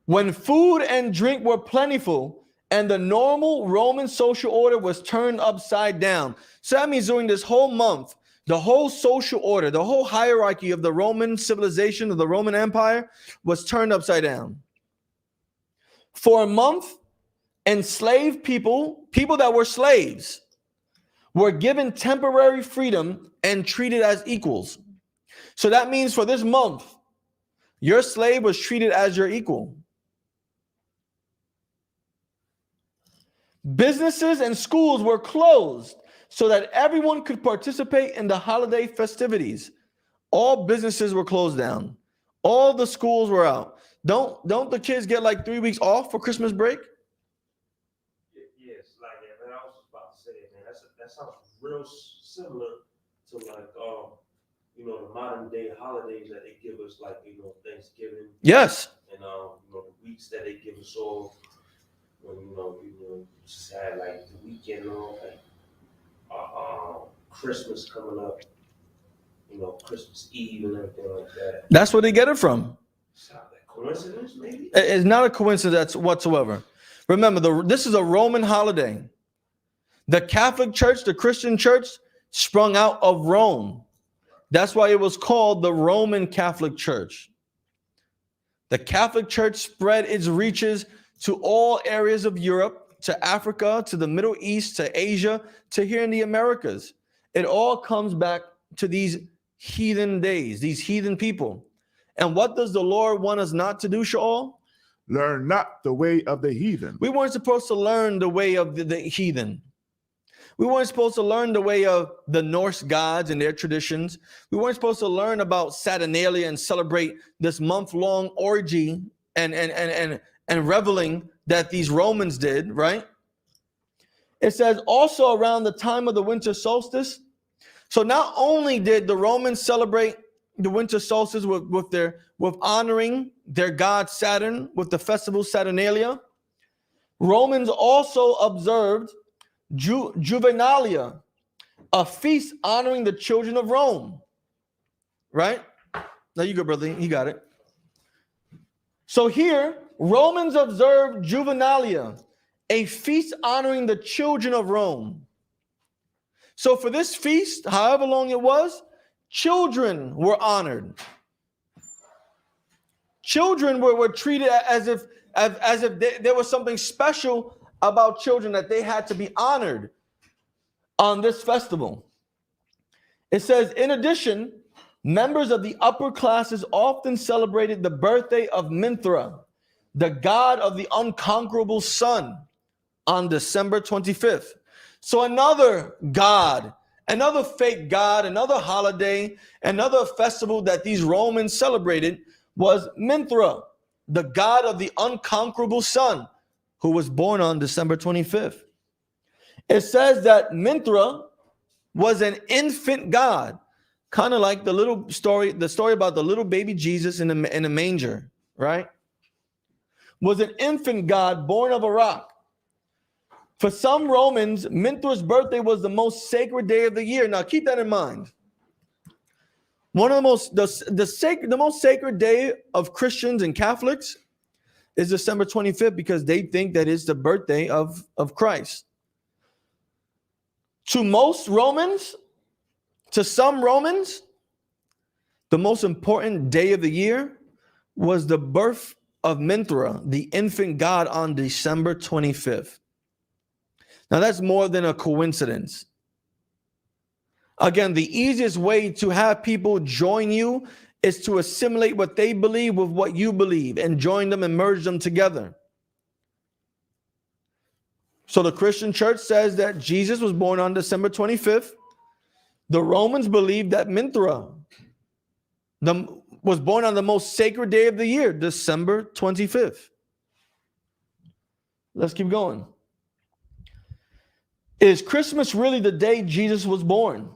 when food and drink were plentiful and the normal Roman social order was turned upside down. So that means during this whole month, the whole social order, the whole hierarchy of the Roman civilization, of the Roman Empire, was turned upside down. For a month, enslaved people that were slaves, were given temporary freedom and treated as equals. So that means for this month, your slave was treated as your equal. Businesses and schools were closed so that everyone could participate in the holiday festivities. All businesses were closed down. All the schools were out. Don't the kids get like 3 weeks off for Christmas break? Yes, like that. Man, I was just about to say it, man. That sounds real similar to like the modern day holidays that they give us, like Thanksgiving. Yes. And the weeks that they give us all when just had like the weekend off, like Christmas coming up, Christmas Eve and everything like that. That's where they get it from. It's not a coincidence, maybe? It's not a coincidence whatsoever. Remember, this is a Roman holiday. The Catholic Church, the Christian Church, sprung out of Rome. That's why it was called the Roman Catholic Church. The Catholic Church spread its reaches to all areas of Europe, to Africa, to the Middle East, to Asia, to here in the Americas. It all comes back to these heathen days, these heathen people. And what does the Lord want us not to do, Shaul? Learn not the way of the heathen. We weren't supposed to learn the way of the heathen. We weren't supposed to learn the way of the Norse gods and their traditions. We weren't supposed to learn about Saturnalia and celebrate this month-long orgy and reveling that these Romans did, right? It says also around the time of the winter solstice. So not only did the Romans celebrate the winter solstice with honoring their god Saturn with the festival Saturnalia, Romans also observed Juvenalia, a feast honoring the children of Rome. Right? There you go, brother. You got it. So here, Romans observed Juvenalia, a feast honoring the children of Rome. So for this feast, however long it was, children were honored. Children were treated as if there was something special about children, that they had to be honored on this festival. It says, in addition, members of the upper classes often celebrated the birthday of Mithra, the god of the unconquerable sun, on December 25th. So another god, another fake god, another holiday, another festival that these Romans celebrated was Mithra, the god of the unconquerable sun, who was born on December 25th. It says that Mithra was an infant god, kind of like the story about the little baby Jesus in a manger, right? Was an infant god born of a rock. For some Romans, Mithra's birthday was the most sacred day of the year. Now keep that in mind. One of the most sacred day of Christians and Catholics is December 25th, because they think that it's the birthday of Christ. To most Romans, to some Romans, the most important day of the year was the birth of Mithra, the infant god, on December 25th. Now that's more than a coincidence. Again, the easiest way to have people join you is to assimilate what they believe with what you believe and join them and merge them together. So the Christian church says that Jesus was born on December 25th. The Romans believed that Mithra was born on the most sacred day of the year, December 25th. Let's keep going. Is Christmas really the day Jesus was born?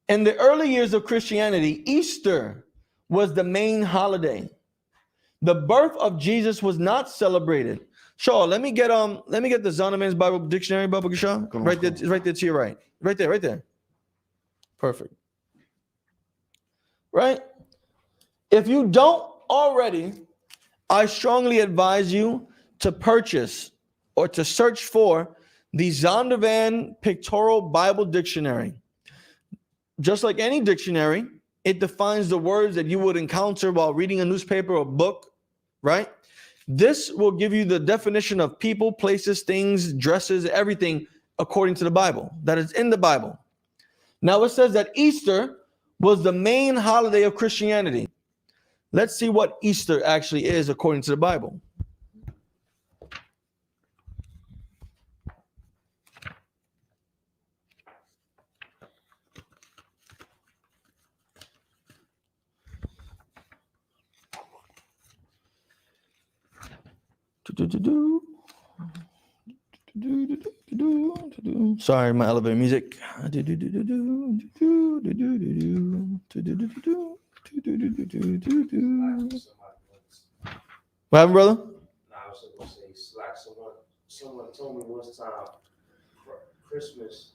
In the early years of Christianity, Easter was the main holiday. The birth of Jesus was not celebrated. Shaw, let me get the Zondervan's Bible Dictionary, Baba Shaw. Right there, right there to your right. Right there. Perfect. Right? If you don't already, I strongly advise you to purchase or to search for the Zondervan Pictorial Bible Dictionary. Just like any dictionary, it defines the words that you would encounter while reading a newspaper or book, right? This will give you the definition of people, places, things, dresses, everything according to the Bible, that is in the Bible. Now it says that Easter was the main holiday of Christianity. Let's see what Easter actually is according to the Bible. Sorry, my elevator music. What happened, brother? I was gonna say, it's like someone told me one time, Christmas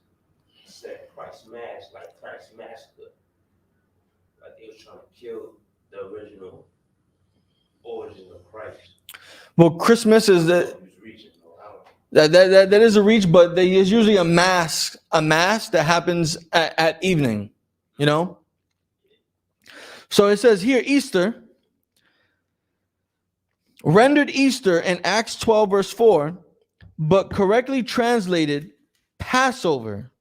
said Christ Mass, like Christ Massacre. Like they was trying to kill the original origin of Christ. Well, Christmas is that is a reach, but there is usually a mass that happens at evening, you know. So it says here, Easter, rendered Easter in Acts 12 verse 4, but correctly translated Passover.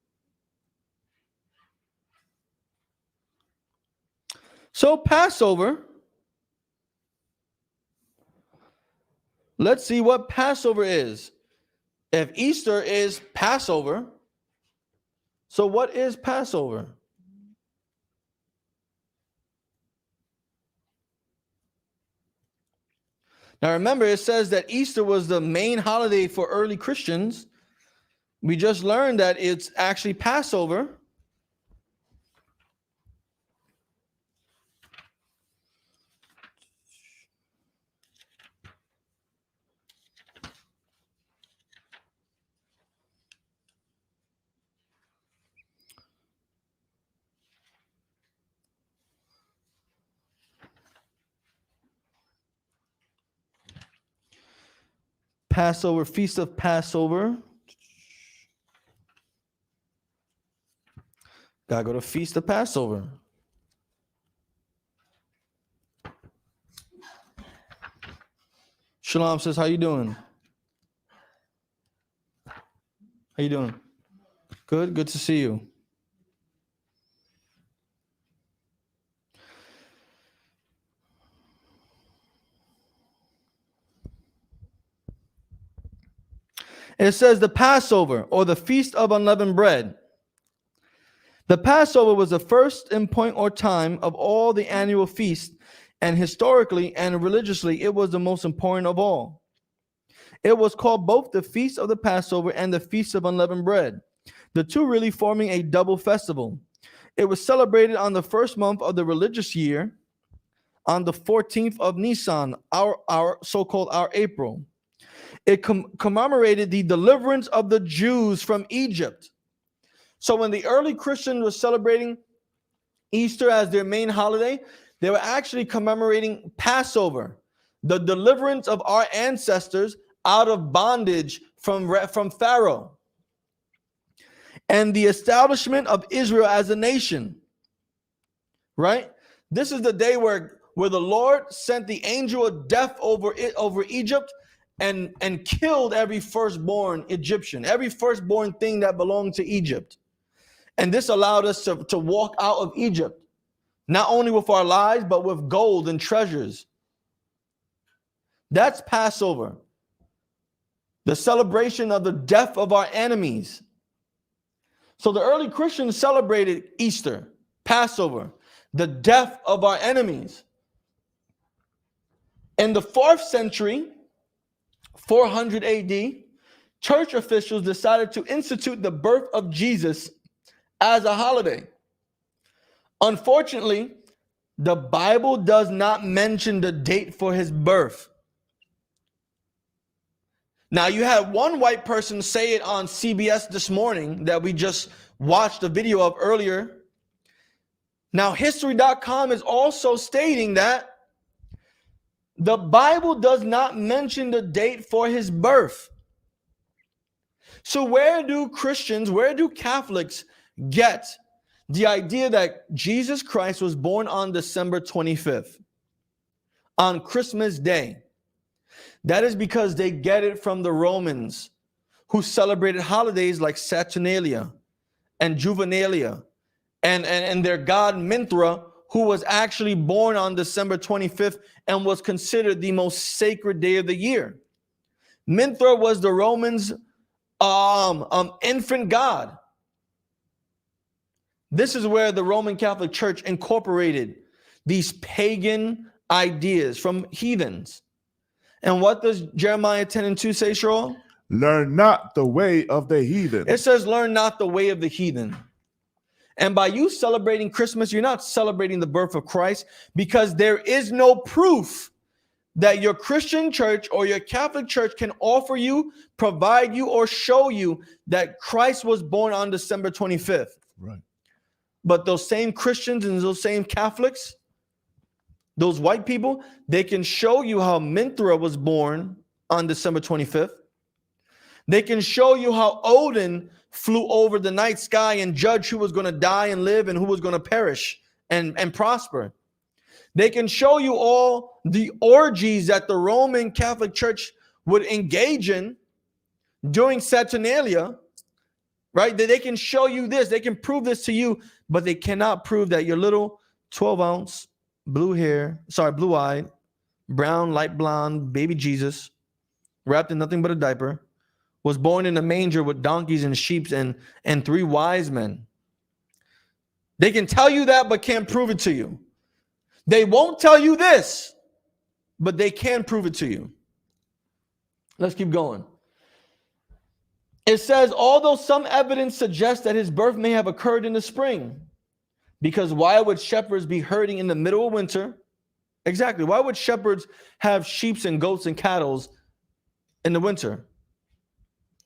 So Passover, let's see what Passover is. If Easter is Passover, so what is Passover? Now remember, it says that Easter was the main holiday for early Christians. We just learned that it's actually Passover. Passover, Feast of Passover. Gotta go to Feast of Passover. Shalom says, how you doing? How you doing? Good to see you. It says the Passover, or the Feast of Unleavened Bread. The Passover was the first in point or time of all the annual feasts, and historically and religiously, it was the most important of all. It was called both the Feast of the Passover and the Feast of Unleavened Bread, the two really forming a double festival. It was celebrated on the first month of the religious year, on the 14th of Nisan, our so-called our April. It commemorated the deliverance of the Jews from Egypt. So when the early Christians were celebrating Easter as their main holiday, they were actually commemorating Passover, the deliverance of our ancestors out of bondage from Pharaoh, and the establishment of Israel as a nation. Right? This is the day where the Lord sent the angel of death over Egypt and killed every firstborn Egyptian, every firstborn thing that belonged to Egypt. And this allowed us to walk out of Egypt, not only with our lives, but with gold and treasures. That's Passover, the celebration of the death of our enemies. So the early Christians celebrated Easter, Passover, the death of our enemies. In the 4th century, 400 AD, church officials decided to institute the birth of Jesus as a holiday. Unfortunately, the Bible does not mention the date for his birth. Now, you had one white person say it on CBS this morning that we just watched a video of earlier. Now, history.com is also stating that the Bible does not mention the date for his birth. So where do Christians, where do Catholics get the idea that Jesus Christ was born on December 25th, on Christmas Day? That is because they get it from the Romans, who celebrated holidays like Saturnalia and Juvenalia, and their god Mithra, who was actually born on December 25th and was considered the most sacred day of the year. Mithra was the Romans' infant god. This is where the Roman Catholic Church incorporated these pagan ideas from heathens. And what does Jeremiah 10:2 say, Sherrod? Learn not the way of the heathen. It says, learn not the way of the heathen. And by you celebrating Christmas, you're not celebrating the birth of Christ, because there is no proof that your Christian church or your Catholic church can offer you, provide you, or show you that Christ was born on December 25th. Right. But those same Christians and those same Catholics, those white people, they can show you how Mithra was born on December 25th. They can show you how Odin flew over the night sky and judged who was going to die and live and who was going to perish and prosper. They can show you all the orgies that the Roman Catholic Church would engage in during Saturnalia, right? They can show you this. They can prove this to you, but they cannot prove that your little 12-ounce blue-eyed, brown, light blonde baby Jesus, wrapped in nothing but a diaper, was born in a manger with donkeys and sheep and 3 wise men. They can tell you that, but can't prove it to you. They won't tell you this, but they can prove it to you. Let's keep going. It says, although some evidence suggests that his birth may have occurred in the spring, because why would shepherds be herding in the middle of winter? Exactly. Why would shepherds have sheep and goats and cattle in the winter?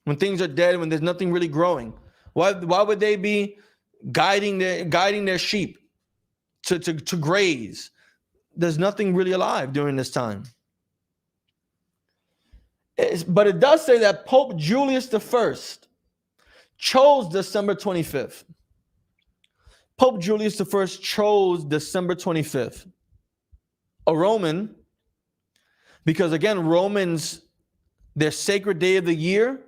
When things are dead, when there's nothing really growing. Why would they be guiding their sheep to graze? There's nothing really alive during this time. But it does say that Pope Julius I chose December 25th. Pope Julius I chose December 25th. A Roman, because again, Romans, their sacred day of the year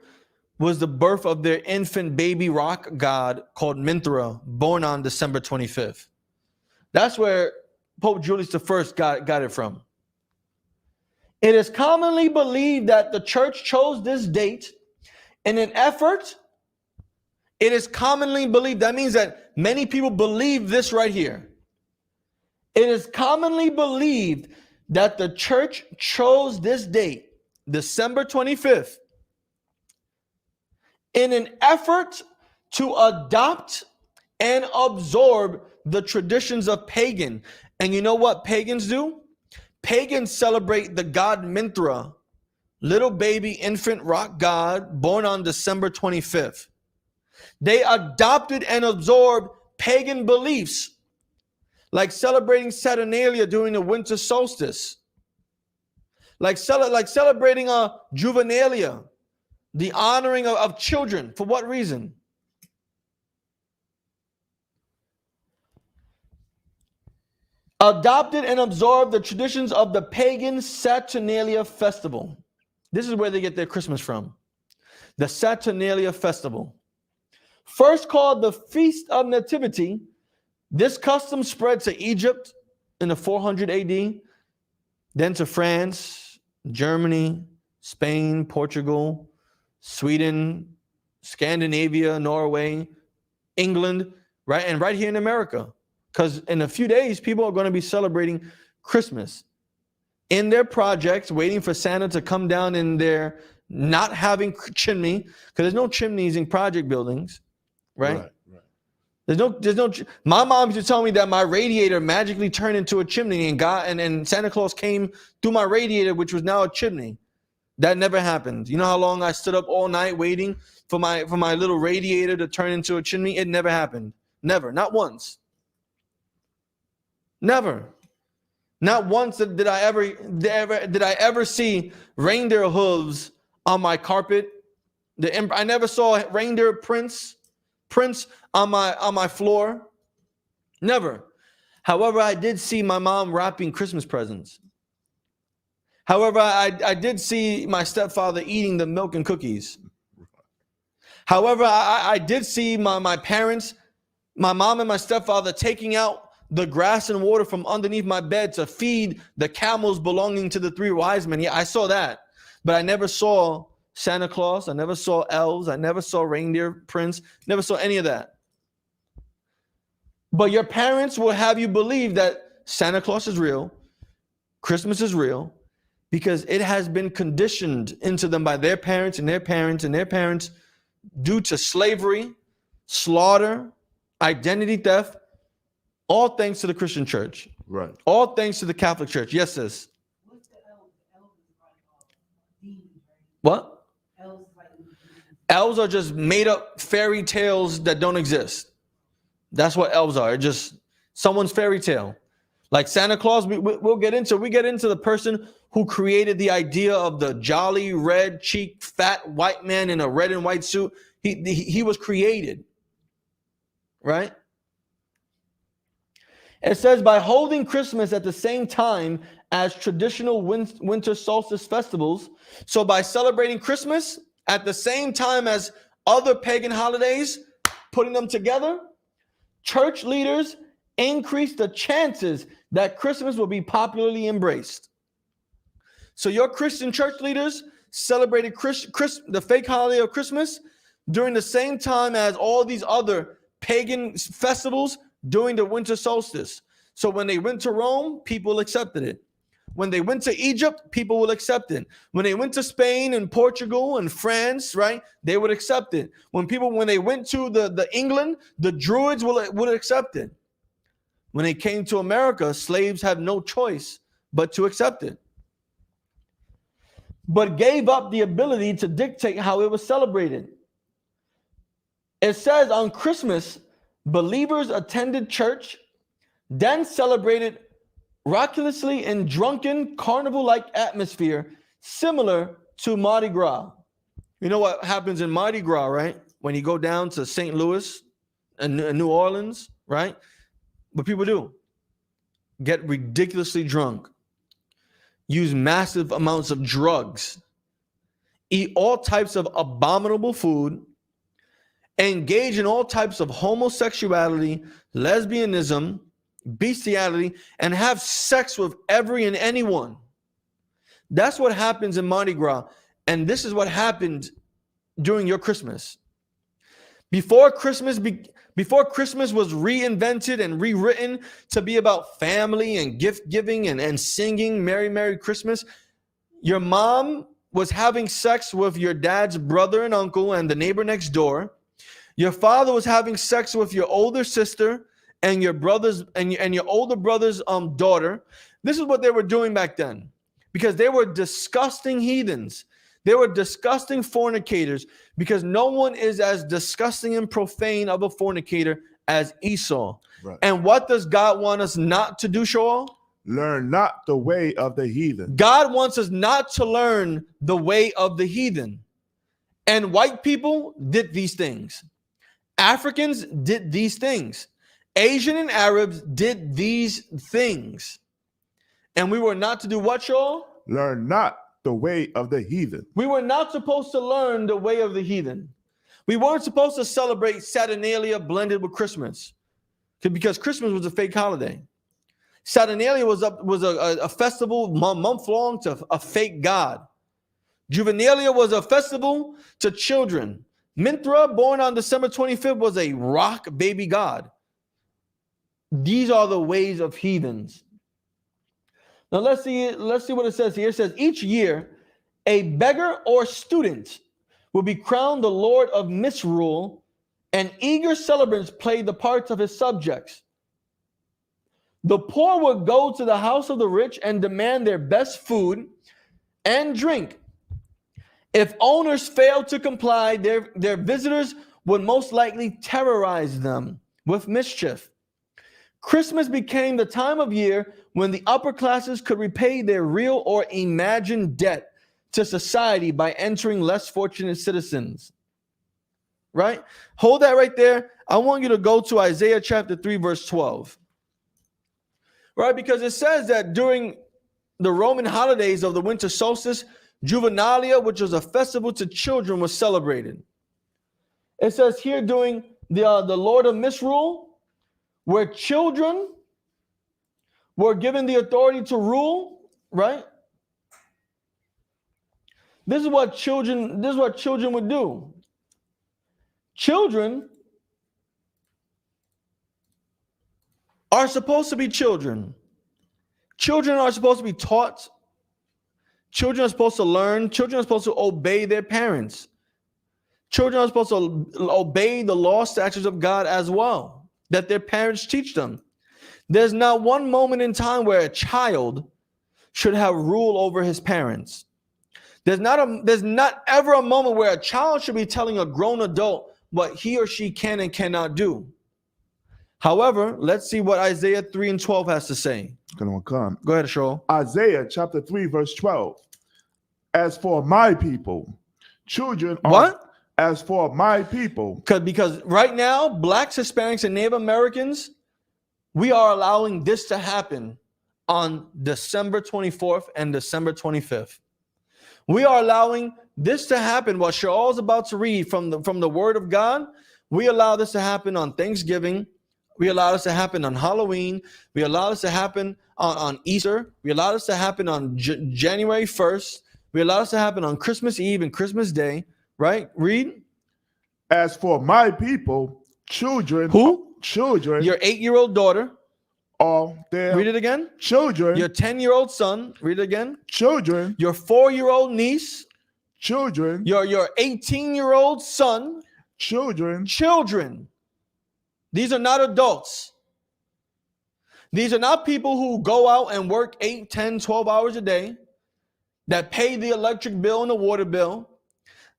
was the birth of their infant baby rock god called Mithra, born on December 25th. That's where Pope Julius I got it from. It is commonly believed that the church chose this date in an effort. It is commonly believed. That means that many people believe this right here. It is commonly believed that the church chose this date, December 25th, in an effort to adopt and absorb the traditions of pagan. And you know what pagans do? Pagans celebrate the god Mithra, little baby infant rock god born on December 25th. They adopted and absorbed pagan beliefs, like celebrating Saturnalia during the winter solstice, like celebrating a Juvenalia, the honoring of children. For what reason? Adopted and absorbed the traditions of the pagan Saturnalia festival. This is where they get their Christmas from. The Saturnalia festival. First called the Feast of Nativity, this custom spread to Egypt in the 400 AD, then to France, Germany, Spain, Portugal, Sweden, Scandinavia, Norway, England, right? And right here in America. Because in a few days, people are going to be celebrating Christmas in their projects, waiting for Santa to come down in their not having chimney, because there's no chimneys in project buildings, right? My mom used to tell me that my radiator magically turned into a chimney and Santa Claus came through my radiator, which was now a chimney. That never happened. You know how long I stood up all night waiting for my little radiator to turn into a chimney? It never happened. Never. Not once. Never. Not once did I ever see reindeer hooves on my carpet. I never saw reindeer prints on my floor. Never. However, I did see my mom wrapping Christmas presents. However, I did see my stepfather eating the milk and cookies. However, I did see my parents, my mom and my stepfather taking out the grass and water from underneath my bed to feed the camels belonging to the 3 wise men. Yeah, I saw that. But I never saw Santa Claus. I never saw elves. I never saw reindeer prince. Never saw any of that. But your parents will have you believe that Santa Claus is real, Christmas is real, because it has been conditioned into them by their parents and their parents and their parents due to slavery, slaughter, identity theft, all thanks to the Christian church. Right. All thanks to the Catholic Church. Yes, sis. What? Elves are just made up fairy tales that don't exist. That's what elves are. Just someone's fairy tale. Like Santa Claus, we get into the person who created the idea of the jolly, red-cheeked, fat white man in a red and white suit. He was created, right? It says, by holding Christmas at the same time as traditional winter solstice festivals, so by celebrating Christmas at the same time as other pagan holidays, putting them together, church leaders increase the chances that Christmas will be popularly embraced. So your Christian church leaders celebrated the fake holiday of Christmas during the same time as all these other pagan festivals during the winter solstice. So when they went to Rome, people accepted it. When they went to Egypt, people will accept it. When they went to Spain and Portugal and France, right, they would accept it. When they went to the England, the Druids would accept it. When they came to America, slaves had no choice but to accept it, but gave up the ability to dictate how it was celebrated. It says on Christmas, believers attended church, then celebrated raucously in drunken carnival-like atmosphere similar to Mardi Gras. You know what happens in Mardi Gras, right? When you go down to St. Louis and New Orleans, right? What people do, get ridiculously drunk, use massive amounts of drugs, eat all types of abominable food, engage in all types of homosexuality, lesbianism, bestiality, and have sex with every and anyone. That's what happens in Mardi Gras. And this is what happened during your Christmas. Before Christmas was reinvented and rewritten to be about family and gift giving and singing Merry, Merry Christmas, your mom was having sex with your dad's brother and uncle and the neighbor next door. Your father was having sex with your older sister and your brother's and your older brother's daughter. This is what they were doing back then, because they were disgusting heathens. They were disgusting fornicators, because no one is as disgusting and profane of a fornicator as Esau. Right. And what does God want us not to do, Shoal? Learn not the way of the heathen. God wants us not to learn the way of the heathen. And white people did these things. Africans did these things. Asian and Arabs did these things. And we were not to do what, Shoal? Learn not the way of the heathen. We were not supposed to learn the way of the heathen. We weren't supposed to celebrate Saturnalia blended with Christmas, because Christmas was a fake holiday. Saturnalia was a festival month long to a fake god. Juvenalia was a festival to children. Minthra, born on December 25th, was a rock baby god. These are the ways of heathens. Now let's see what it says here. It says, each year, a beggar or student will be crowned the Lord of Misrule and eager celebrants played the parts of his subjects. The poor would go to the house of the rich and demand their best food and drink. If owners failed to comply, their visitors would most likely terrorize them with mischief. Christmas became the time of year when the upper classes could repay their real or imagined debt to society by entering less fortunate citizens. Right? Hold that right there. I want you to go to Isaiah chapter 3, verse 12. Right? Because it says that during the Roman holidays of the winter solstice, Juvenalia, which was a festival to children, was celebrated. It says here during the Lord of Misrule, where children were given the authority to rule, right? This is what children would do. Children are supposed to be children. Children are supposed to be taught. Children are supposed to learn. Children are supposed to obey their parents. Children are supposed to obey the law, statutes of God as well, that their parents teach them. There's not one moment in time where a child should have rule over his parents. There's not ever a moment where a child should be telling a grown adult what he or she can and cannot do. However, let's see what Isaiah 3 and 12 has to say. Go ahead, Shoal. Isaiah chapter 3, verse 12. As for my people, children are... What? As for my people. Because right now, blacks, Hispanics, and Native Americans, we are allowing this to happen on December 24th and December 25th. We are allowing this to happen. What Shaul is about to read from the Word of God, we allow this to happen on Thanksgiving. We allow this to happen on Halloween. We allow this to happen on Easter. We allow this to happen on January 1st. We allow this to happen on Christmas Eve and Christmas Day. Right? Read. As for my people, children. Who? Children. Your 8-year-old daughter. All their. Read it again. Children. Your 10-year-old son. Read it again. Children. Your 4-year-old niece. Children. Your 18-year-old son. Children. Children. These are not adults. These are not people who go out and work 8, 10, 12 hours a day, that pay the electric bill and the water bill,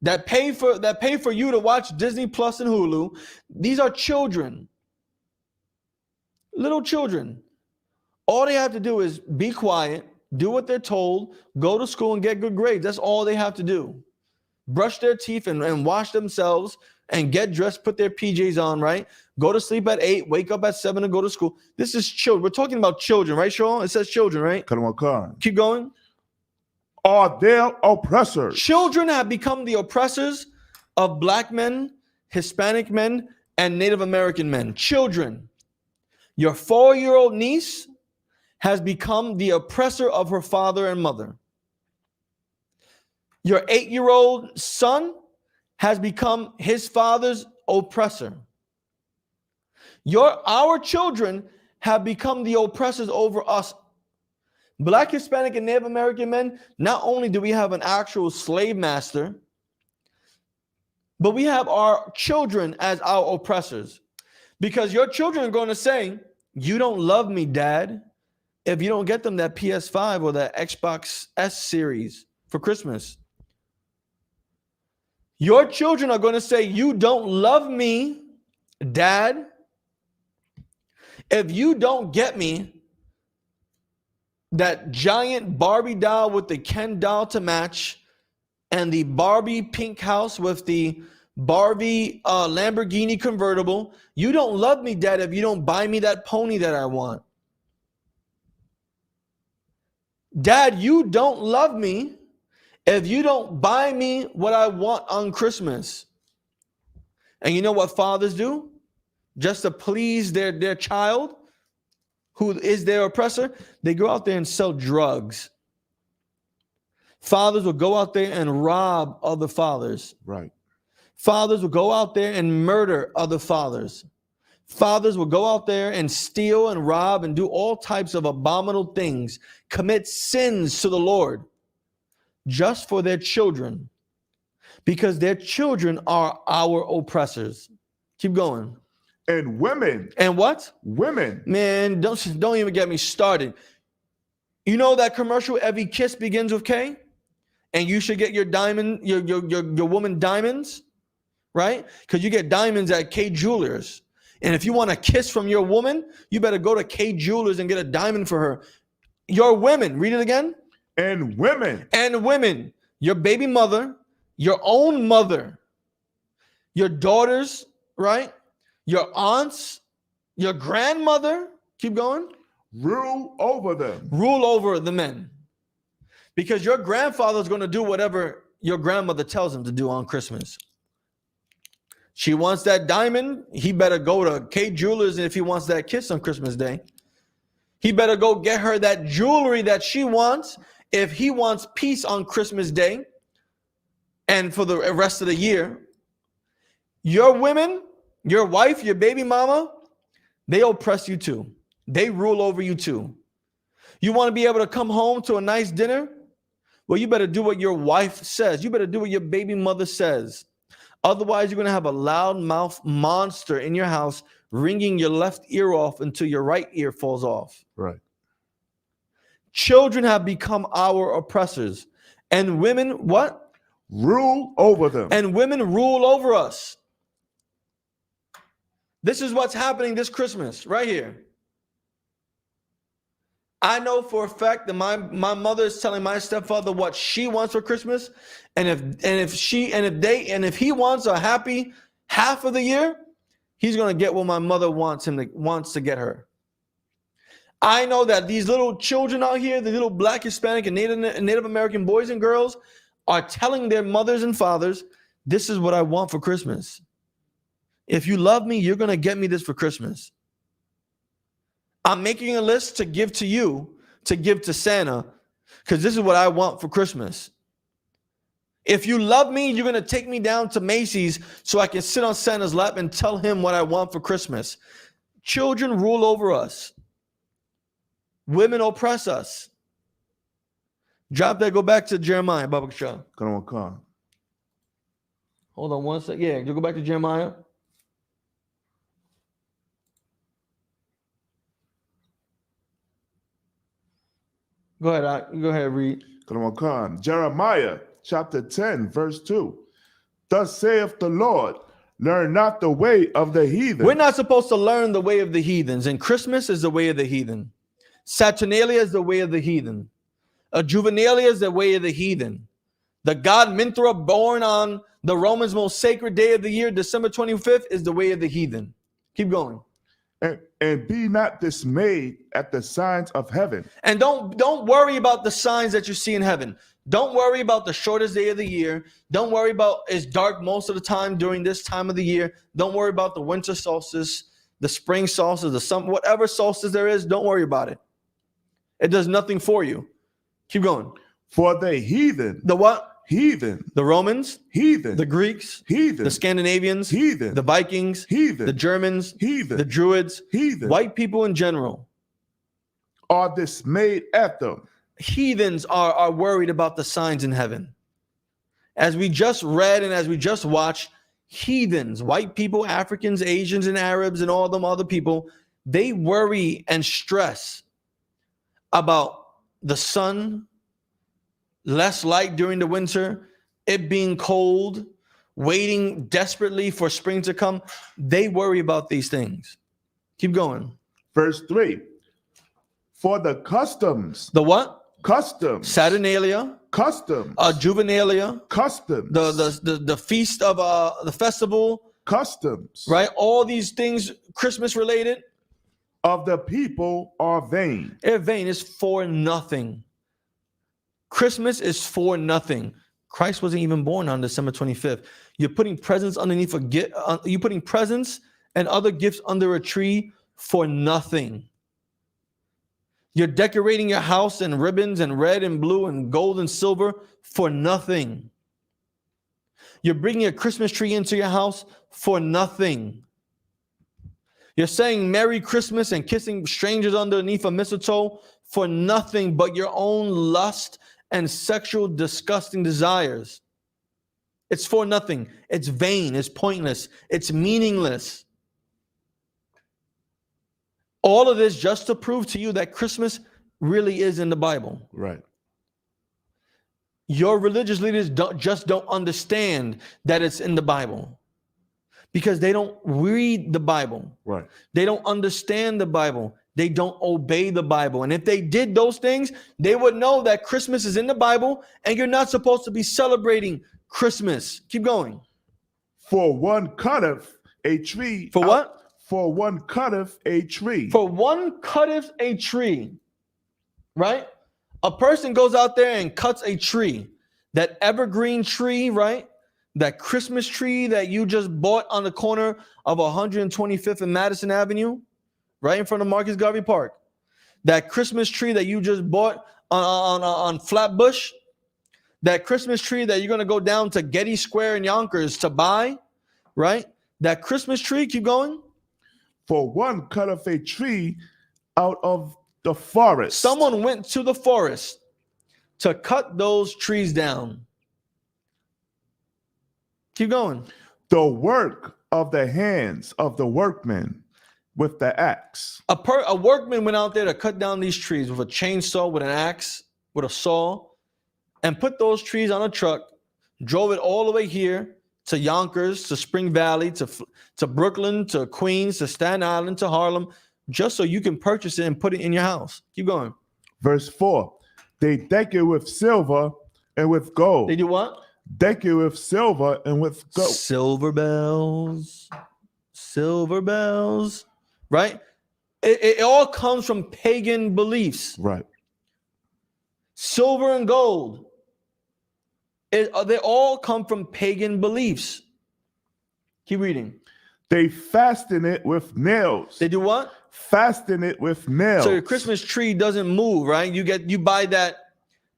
that pay for you to watch Disney Plus and Hulu. These are children. Little children. All they have to do is be quiet, do what they're told, go to school and get good grades. That's all they have to do. Brush their teeth and wash themselves and get dressed, put their PJs on, right? Go to sleep at 8, wake up at 7 and go to school. This is children. We're talking about children, right, Sean? It says children, right? Keep going. Are their oppressors. Children have become the oppressors of black men, Hispanic men, and Native American men. Children. Your 4-year-old niece has become the oppressor of her father and mother. Your 8-year-old son has become his father's oppressor. Our children have become the oppressors over us. Black, Hispanic, and Native American men, not only do we have an actual slave master, but we have our children as our oppressors. Because your children are going to say, you don't love me, Dad, if you don't get them that PS5 or that Xbox S series for Christmas. Your children are going to say, you don't love me, Dad, if you don't get me that giant Barbie doll with the Ken doll to match and the Barbie pink house with the Barbie Lamborghini convertible. You don't love me, Dad, if you don't buy me that pony that I want. Dad, you don't love me if you don't buy me what I want on Christmas. And you know what fathers do? Just to please their child, who is their oppressor, they go out there and sell drugs. Fathers will go out there and rob other fathers. Right. Fathers will go out there and murder other fathers. Fathers will go out there and steal and rob and do all types of abominable things, commit sins to the Lord just for their children, because their children are our oppressors. Keep going. And women. And what? Women. Man, don't even get me started. You know that commercial, every kiss begins with K? And you should get your diamond, your woman diamonds, right? Because you get diamonds at K Jewelers. And if you want a kiss from your woman, you better go to K Jewelers and get a diamond for her. Your women, read it again. And women. And women, your baby mother, your own mother, your daughters, right? Your aunts, your grandmother, keep going. Rule over them. Rule over the men. Because your grandfather is going to do whatever your grandmother tells him to do on Christmas. She wants that diamond. He better go to K Jewelers. And if he wants that kiss on Christmas Day, he better go get her that jewelry that she wants. If he wants peace on Christmas Day and for the rest of the year, your women, your wife, your baby mama, they oppress you too. They rule over you too. You want to be able to come home to a nice dinner? Well, you better do what your wife says. You better do what your baby mother says. Otherwise, you're going to have a loudmouth monster in your house wringing your left ear off until your right ear falls off. Right. Children have become our oppressors. And women, what? Rule over them. And women rule over us. This is what's happening this Christmas right here. I know for a fact that my mother is telling my stepfather what she wants for Christmas, and if he wants a happy half of the year, he's gonna get what my mother wants to get her. I know that these little children out here, the little Black, Hispanic, and Native American boys and girls, are telling their mothers and fathers, "This is what I want for Christmas. If you love me, you're gonna get me this for Christmas. I'm making a list to give to you, to give to Santa, because this is what I want for Christmas. If you love me, you're going to take me down to Macy's so I can sit on Santa's lap and tell him what I want for Christmas." Children rule over us. Women oppress us. Drop that, go back to Jeremiah, Baba Shah. Come on. Hold on one sec. Yeah, you go back to Jeremiah. Go ahead, read. Jeremiah chapter 10, verse 2. Thus saith the Lord, learn not the way of the heathen. We're not supposed to learn the way of the heathens. And Christmas is the way of the heathen. Saturnalia is the way of the heathen. Juvenalia is the way of the heathen. The god Minthra, born on the Romans' most sacred day of the year, December 25th, is the way of the heathen. Keep going. And be not dismayed at the signs of heaven. And don't worry about the signs that you see in heaven. Don't worry about the shortest day of the year. Don't worry about it's dark most of the time during this time of the year. Don't worry about the winter solstice, the spring solstice, the summer, whatever solstice there is. Don't worry about it. It does nothing for you. Keep going. For the heathen. The what? Heathen. The Romans. Heathen. The Greeks. Heathen. The Scandinavians. Heathen. The Vikings. Heathen. The Germans. Heathen. The Druids. Heathen. White people in general are dismayed at them. Heathens are worried about the signs in heaven. As we just read and as we just watched, heathens, white people, Africans, Asians, and Arabs, and all them other people, they worry and stress about the sun, less light during the winter, it being cold, waiting desperately for spring to come. They worry about these things. Keep going. Verse 3. For the customs. The what? Customs. Saturnalia. Customs. Juvenalia. Customs. The feast of the festival. Customs. Right? All these things Christmas related. Of the people are vain. They're vain. It's for nothing. Christmas is for nothing. Christ wasn't even born on December 25th. You're putting presents underneath you're putting presents and other gifts under a tree for nothing. You're decorating your house in ribbons and red and blue and gold and silver for nothing. You're bringing a Christmas tree into your house for nothing. You're saying Merry Christmas and kissing strangers underneath a mistletoe for nothing but your own lust and sexual disgusting desires. It's for nothing. It's vain. It's pointless. It's meaningless. All of this just to prove to you that Christmas really is in the Bible. Right. Your religious leaders don't understand that it's in the Bible because they don't read the Bible. Right. They don't understand the Bible. They don't obey the Bible. And if they did those things, they would know that Christmas is in the Bible and you're not supposed to be celebrating Christmas. Keep going. For one cutteth a tree. For what? For one cutteth a tree. For one cutteth a tree, right? A person goes out there and cuts a tree, that evergreen tree, right? That Christmas tree that you just bought on the corner of 125th and Madison Avenue, right in front of Marcus Garvey Park. That Christmas tree that you just bought on Flatbush. That Christmas tree that you're going to go down to Getty Square in Yonkers to buy, right? That Christmas tree, keep going. For one cutteth a tree out of the forest. Someone went to the forest to cut those trees down. Keep going. The work of the hands of the workmen with the axe. A workman went out there to cut down these trees with a chainsaw, with an axe, with a saw, and put those trees on a truck, drove it all the way here to Yonkers, to Spring Valley, to Brooklyn, to Queens, to Staten Island, to Harlem, just so you can purchase it and put it in your house. Keep going. Verse 4. They deck it with silver and with gold. They do what? Deck it with silver and with gold. Silver bells. Silver bells. Right? It all comes from pagan beliefs. Right. Silver and gold. They all come from pagan beliefs. Keep reading. They fasten it with nails. They do what? Fasten it with nails. So your Christmas tree doesn't move, right? You buy that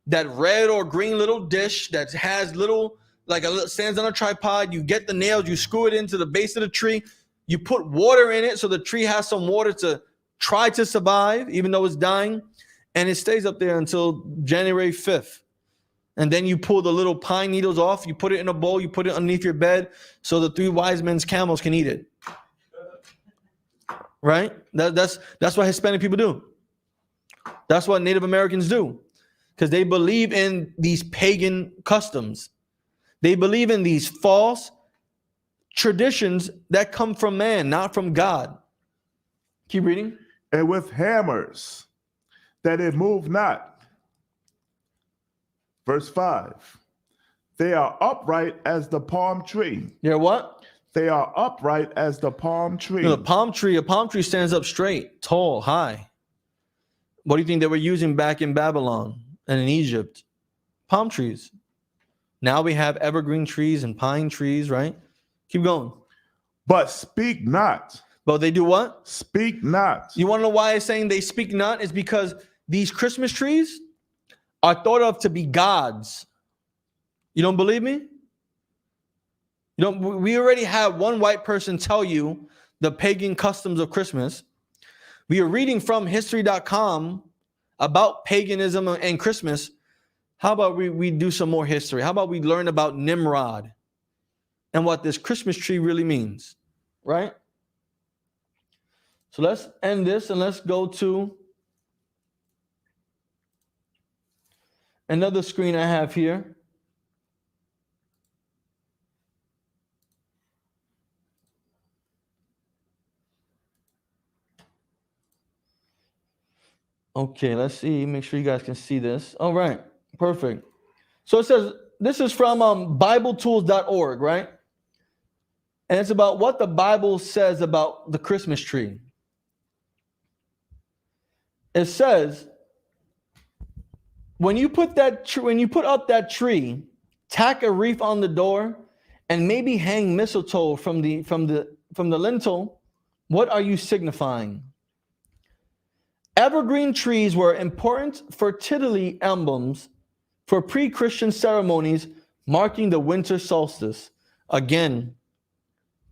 red or green little dish that has little, like stands on a tripod. You get the nails, you screw it into the base of the tree. You put water in it so the tree has some water to try to survive, even though it's dying. And it stays up there until January 5th. And then you pull the little pine needles off, you put it in a bowl, you put it underneath your bed so the three wise men's camels can eat it. Right? That's what Hispanic people do. That's what Native Americans do. Because they believe in these pagan customs. They believe in these false traditions that come from man, not from God. Keep reading. And with hammers, that it move not. Verse 5. They are upright as the palm tree. They're what? They are upright as the palm tree. No, a palm tree stands up straight, tall, high. What do you think they were using back in Babylon and in Egypt? Palm trees. Now we have evergreen trees and pine trees, right? Keep going. But speak not. But they do what? Speak not. You want to know why it's saying they speak not? It's because these Christmas trees are thought of to be gods. You don't believe me? We already had one white person tell you the pagan customs of Christmas. We are reading from history.com about paganism and Christmas. How about we do some more history? How about we learn about Nimrod and what this Christmas tree really means, right? So let's end this and let's go to another screen I have here. Okay, let's see. Make sure you guys can see this. All right, perfect. So it says, this is from BibleTools.org, right? And it's about what the Bible says about the Christmas tree. It says, when you put up that tree, tack a wreath on the door, and maybe hang mistletoe from the lintel. What are you signifying? Evergreen trees were important fertility emblems for pre-Christian ceremonies marking the winter solstice. Again,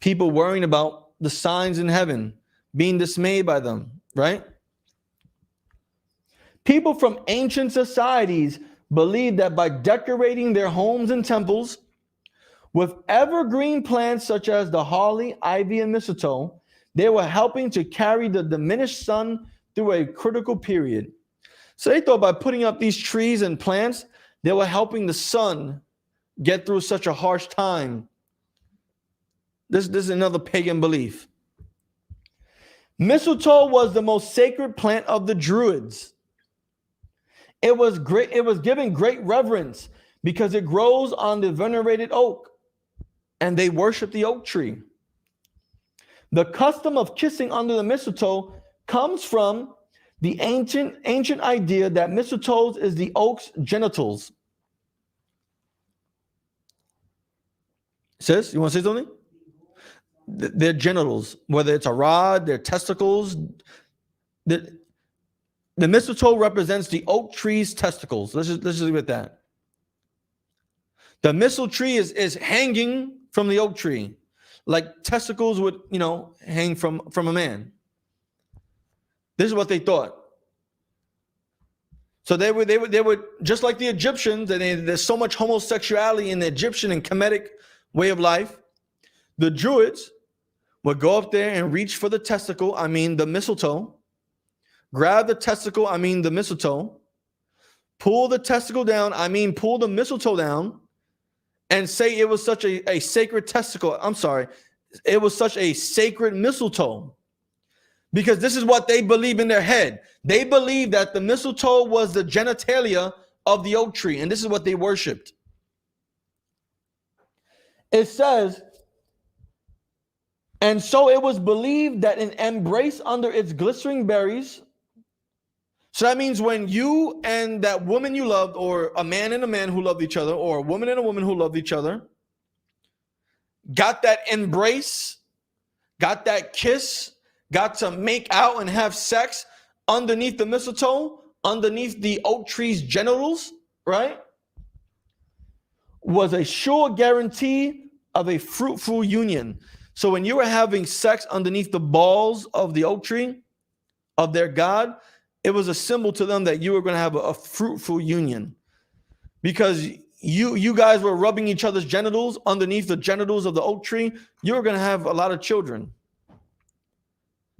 people worrying about the signs in heaven, being dismayed by them, right? People from ancient societies believed that by decorating their homes and temples With evergreen plants such as the holly, ivy, and mistletoe, they were helping to carry the diminished sun through a critical period. So they thought by putting up these trees and plants, they were helping the sun get through such a harsh time. This is another pagan belief. Mistletoe was the most sacred plant of the Druids. It was given great reverence because it grows on the venerated oak, and they worship the oak tree. The custom of kissing under the mistletoe comes from the ancient idea that mistletoe is the oak's genitals. Sis, you want to say something? Their genitals, whether it's a rod, their testicles. The mistletoe represents the oak tree's testicles. Let's just leave it at that. The mistletoe tree is hanging from the oak tree, like testicles would, hang from a man. This is what they thought. So they would just like the Egyptians, and there's so much homosexuality in the Egyptian and Kemetic way of life. The Druids would go up there and reach for the testicle, the mistletoe, grab the testicle, the mistletoe, pull the testicle down, pull the mistletoe down, and say it was such a sacred testicle. It was such a sacred mistletoe. Because this is what they believe in their head. They believe that the mistletoe was the genitalia of the oak tree, and this is what they worshipped. It says, and so it was believed that an embrace under its glistening berries. So that means when you and that woman you loved, or a man and a man who loved each other, or a woman and a woman who loved each other, got that embrace, got that kiss, got to make out and have sex underneath the mistletoe, underneath the oak tree's genitals, right? Was a sure guarantee of a fruitful union. So when you were having sex underneath the balls of the oak tree, of their god, it was a symbol to them that you were going to have a fruitful union. Because you guys were rubbing each other's genitals underneath the genitals of the oak tree, you were going to have a lot of children.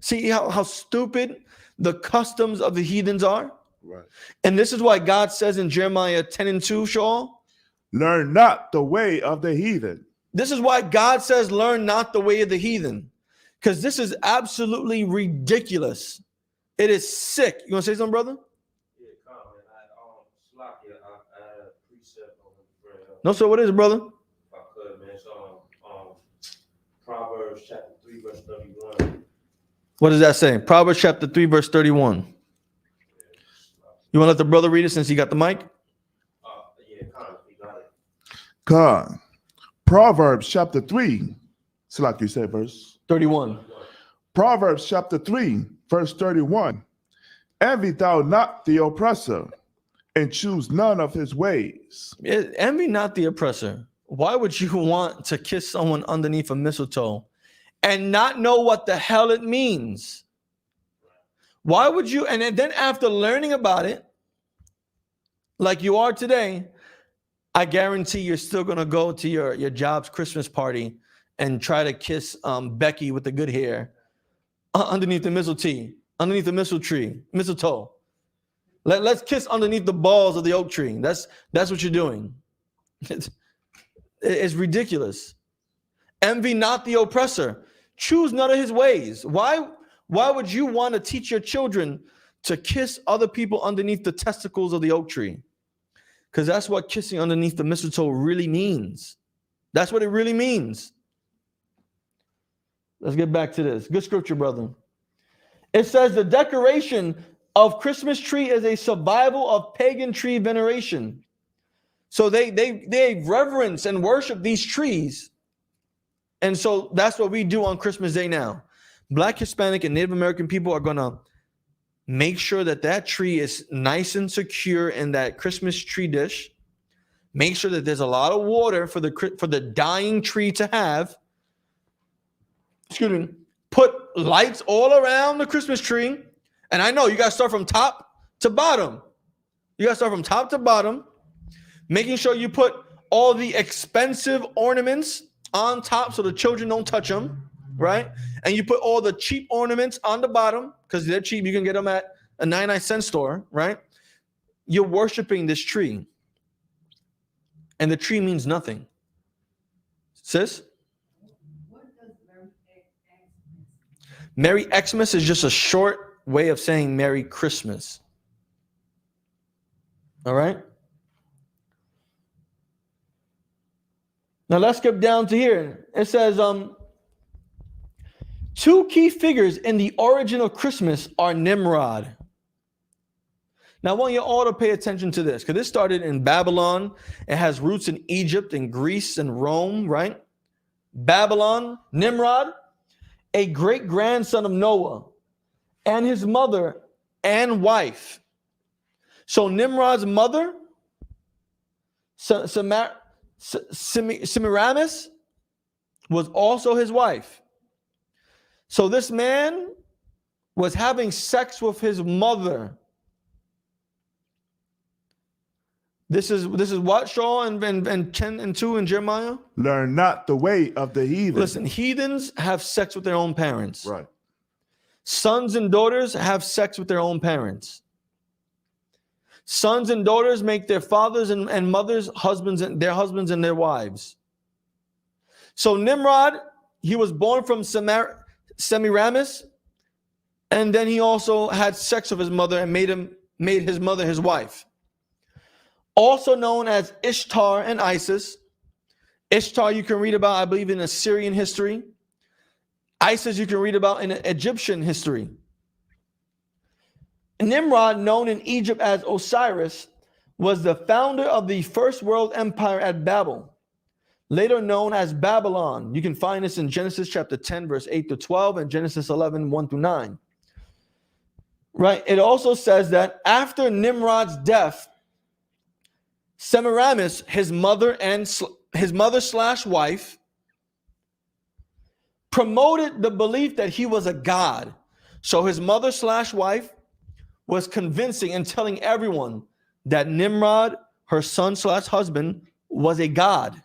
See how stupid the customs of the heathens are? Right. And this is why God says in Jeremiah 10:2, Shaw, learn not the way of the heathen. This is why God says, learn not the way of the heathen. Because this is absolutely ridiculous. It is sick. You want to say something, brother? Yeah, comment. I had a precept on the No, sir. What is it, brother? If I could, man. So, Proverbs chapter 3, verse 31. What does that say? Proverbs chapter 3, verse 31. You want to let the brother read it since he got the mic? Yeah, comment. You got it. God. Proverbs chapter 3. So like you said, verse 31. Proverbs chapter 3, verse 31. Envy thou not the oppressor, and choose none of his ways. Envy not the oppressor. Why would you want to kiss someone underneath a mistletoe and not know what the hell it means? Why would you? And then after learning about it, like you are today, I guarantee you're still going to go to your job's Christmas party and try to kiss Becky with the good hair underneath the mistletoe. Let's kiss underneath the balls of the oak tree. That's what you're doing. It's ridiculous. Envy not the oppressor. Choose none of his ways. Why would you want to teach your children to kiss other people underneath the testicles of the oak tree? Because that's what kissing underneath the mistletoe really means. That's what it really means. Let's get back to this. Good scripture, brother. It says the decoration of Christmas tree is a survival of pagan tree veneration. So they reverence and worship these trees. And so that's what we do on Christmas Day now. Black, Hispanic, and Native American people are going to make sure that tree is nice and secure in that Christmas tree dish. Make sure that there's a lot of water for the dying tree to have. Excuse me. Put lights all around the Christmas tree. And I know you got to start from top to bottom. You got to start from top to bottom, making sure you put all the expensive ornaments on top so the children don't touch them, right? And you put all the cheap ornaments on the bottom because they're cheap. You can get them at a 99-cent store, right? You're worshiping this tree. And the tree means nothing. Sis? Merry Xmas is just a short way of saying Merry Christmas. All right? Now let's skip down to here. It says, two key figures in the origin of Christmas are Nimrod. Now I want you all to pay attention to this because this started in Babylon. It has roots in Egypt and Greece and Rome, right? Babylon, Nimrod, a great-grandson of Noah and his mother and wife. So Nimrod's mother, Semiramis, was also his wife. So this man was having sex with his mother. This is what, Shaw and 10 and 2 in Jeremiah? Learn not the way of the heathen. Listen, heathens have sex with their own parents. Right. Sons and daughters have sex with their own parents. Sons and daughters make their fathers and mothers husbands and their wives. So Nimrod, he was born from Semiramis, and then he also had sex with his mother and made his mother his wife. Also known as Ishtar and Isis. Ishtar you can read about, I believe, in Assyrian history. Isis you can read about in Egyptian history. Nimrod, known in Egypt as Osiris, was the founder of the first world empire at Babel, later known as Babylon. You can find this in Genesis chapter 10, verse 8 to 12, and Genesis 11, 1 through 9. Right? It also says that after Nimrod's death, Semiramis, his mother/wife, promoted the belief that he was a god. So his mother/wife was convincing and telling everyone that Nimrod, her son/husband, was a god.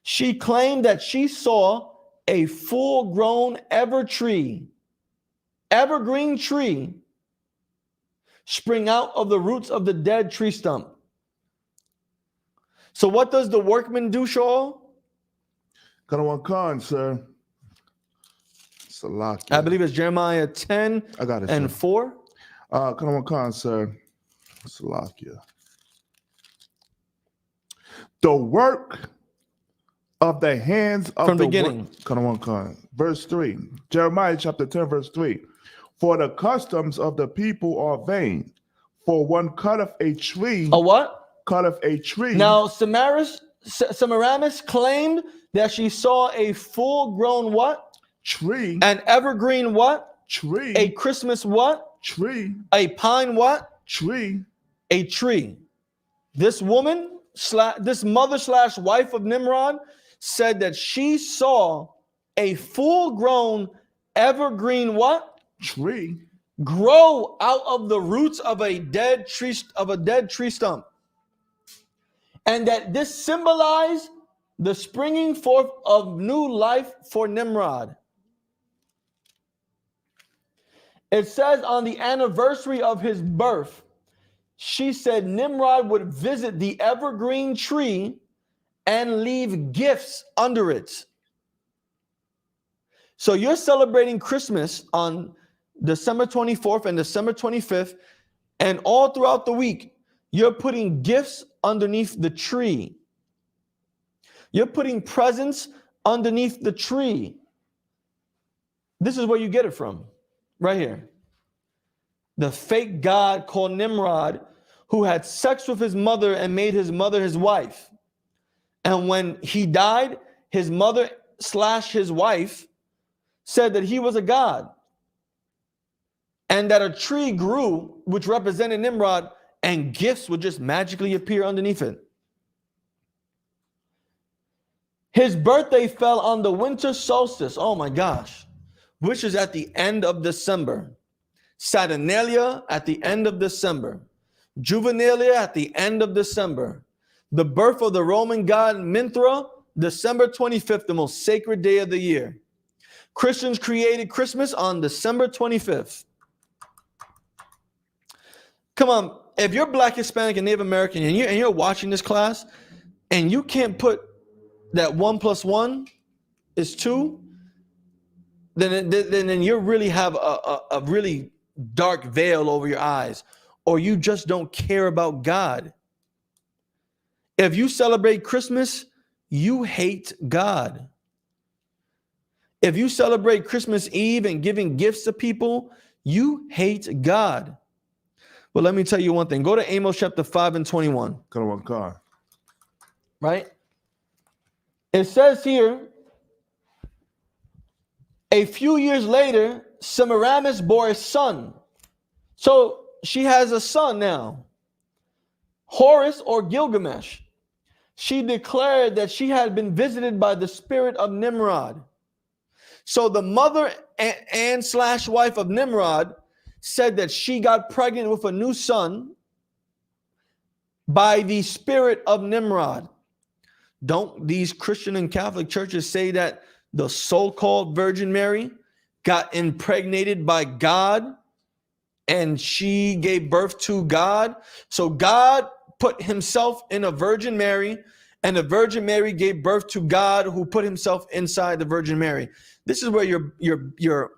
She claimed that she saw a full-grown evergreen tree spring out of the roots of the dead tree stump. So what does the workman do, Shaw? Come on, Khan, sir. Salakia. I believe it's Jeremiah 10 I got it, and sir. 4. Come on, Khan, sir. Salakia. The work of the hands of From the beginning. Come on, Khan. Verse 3. Jeremiah chapter 10, verse 3. For the customs of the people are vain. For one cutteth a tree. A what? Cutteth a tree. Now, Semiramis claimed that she saw a full-grown what? Tree. An evergreen what? Tree. A Christmas what? Tree. A pine what? Tree. A tree. This woman, this mother/wife of Nimrod, said that she saw a full-grown evergreen what? Tree. Grow out of the roots of a dead tree stump. And that this symbolized the springing forth of new life for Nimrod. It says on the anniversary of his birth, she said Nimrod would visit the evergreen tree and leave gifts under it. So you're celebrating Christmas on December 24th and December 25th, and all throughout the week, you're putting gifts underneath the tree. You're putting presents underneath the tree. This is where you get it from, right here. The fake god called Nimrod, who had sex with his mother and made his mother his wife. And when he died, his mother/his wife said that he was a god. And that a tree grew, which represented Nimrod, and gifts would just magically appear underneath it. His birthday fell on the winter solstice, oh my gosh, which is at the end of December. Saturnalia at the end of December. Juvenalia at the end of December. The birth of the Roman god Mithra, December 25th, the most sacred day of the year. Christians created Christmas on December 25th. Come on, if you're Black, Hispanic, and Native American, and you're watching this class, and you can't put that 1 + 1 is 2, then you really have a really dark veil over your eyes, or you just don't care about God. If you celebrate Christmas, you hate God. If you celebrate Christmas Eve and giving gifts to people, you hate God. But let me tell you one thing. Go to Amos chapter 5 and 21. Come on, car. Right? It says here, a few years later, Semiramis bore a son. So she has a son now. Horus or Gilgamesh. She declared that she had been visited by the spirit of Nimrod. So the mother and / wife of Nimrod said that she got pregnant with a new son by the spirit of Nimrod. Don't these Christian and Catholic churches say that the so-called Virgin Mary got impregnated by God and she gave birth to God? So God put himself in a Virgin Mary, and the Virgin Mary gave birth to God, who put himself inside the Virgin Mary. This is where your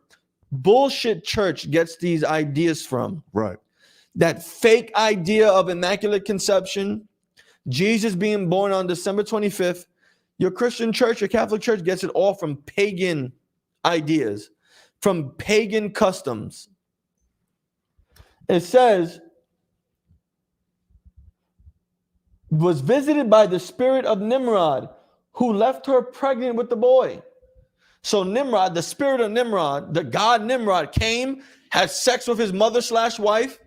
bullshit church gets these ideas from. Right. That fake idea of Immaculate Conception, Jesus being born on December 25th. Your Christian church, your Catholic church gets it all from pagan ideas, from pagan customs. It says, was visited by the spirit of Nimrod, who left her pregnant with the boy. So Nimrod, the spirit of Nimrod, the god Nimrod came, had sex with his mother / wife,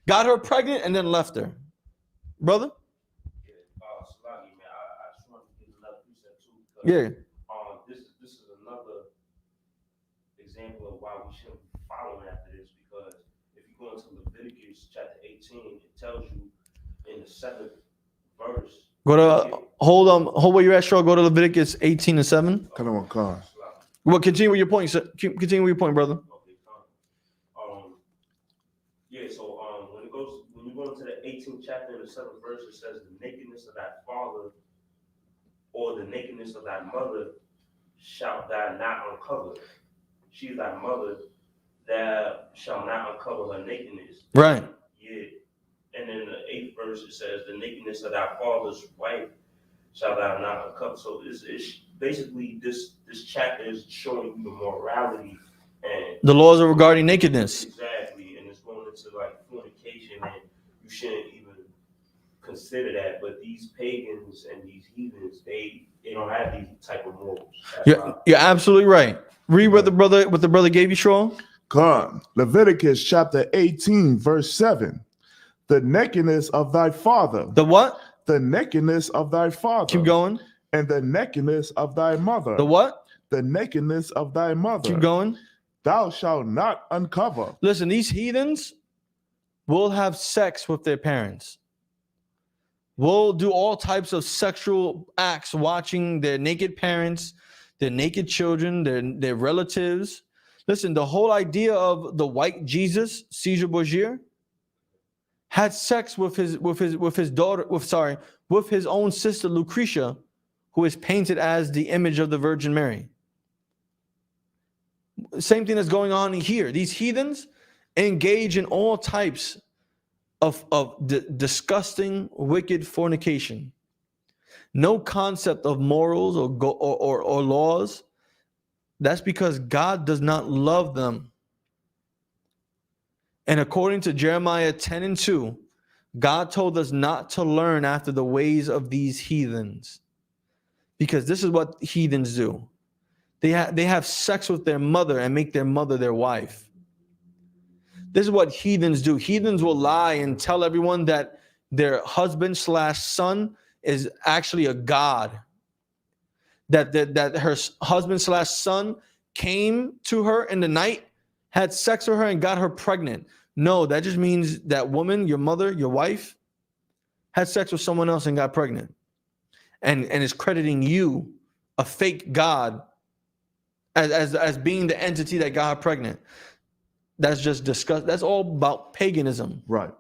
got her pregnant, and then left her. Brother? Sluggy, man. I just want to get another precept too. Yeah. This is another example of why we shouldn't be following after this, because if you go into Leviticus chapter 18, it tells you in the 7th verse. Go to hold where you're at, Shaw. Go to Leviticus 18 and 7. Come on, car. Well, continue with your point, sir. Continue with your point, brother. Okay, yeah, so when you go into the 18th chapter in the 7th verse, it says, the nakedness of thy father or the nakedness of thy mother shalt thou not uncover. She is thy mother, thou shalt not uncover her nakedness. Right. Yeah. And then the 8th verse, it says, the nakedness of thy father's wife shall thou not uncover. So it's basically this chapter is showing you the morality and the laws are regarding nakedness. Exactly. And it's going into like fornication, and you shouldn't even consider that. But these pagans and these heathens, they don't have these type of morals. You're absolutely right. Read what the brother gave you, Shaw. Come. Leviticus chapter 18, verse 7. The nakedness of thy father. The what? The nakedness of thy father. Keep going. And the nakedness of thy mother. The what? The nakedness of thy mother. Keep going. Thou shalt not uncover. Listen, these heathens will have sex with their parents. Will do all types of sexual acts watching their naked parents, their naked children, their relatives. Listen, the whole idea of the white Jesus, Caesar Borgia, had sex with his own sister Lucretia, who is painted as the image of the Virgin Mary. Same thing that's going on here. These heathens engage in all types of disgusting, wicked fornication. No concept of morals or laws. That's because God does not love them. And according to Jeremiah 10 and 2, God told us not to learn after the ways of these heathens. Because this is what heathens do. They have sex with their mother and make their mother their wife. This is what heathens do. Heathens will lie and tell everyone that their husband / son is actually a god. That her husband / son came to her in the night, had sex with her, and got her pregnant. No, that just means that woman, your mother, your wife, had sex with someone else and got pregnant, and is crediting you, a fake God, as being the entity that got her pregnant. That's just disgusting. That's all about paganism. Right.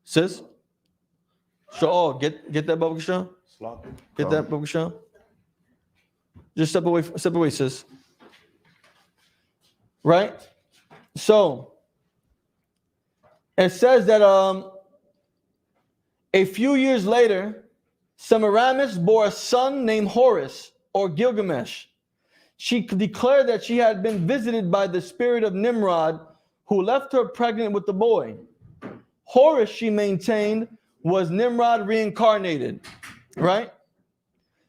Sis? So, get that bubble show. Get that bubble show. Just step away, sis. Right? So, it says that a few years later, Semiramis bore a son named Horus, or Gilgamesh. She declared that she had been visited by the spirit of Nimrod, who left her pregnant with the boy. Horus, she maintained, was Nimrod reincarnated, right?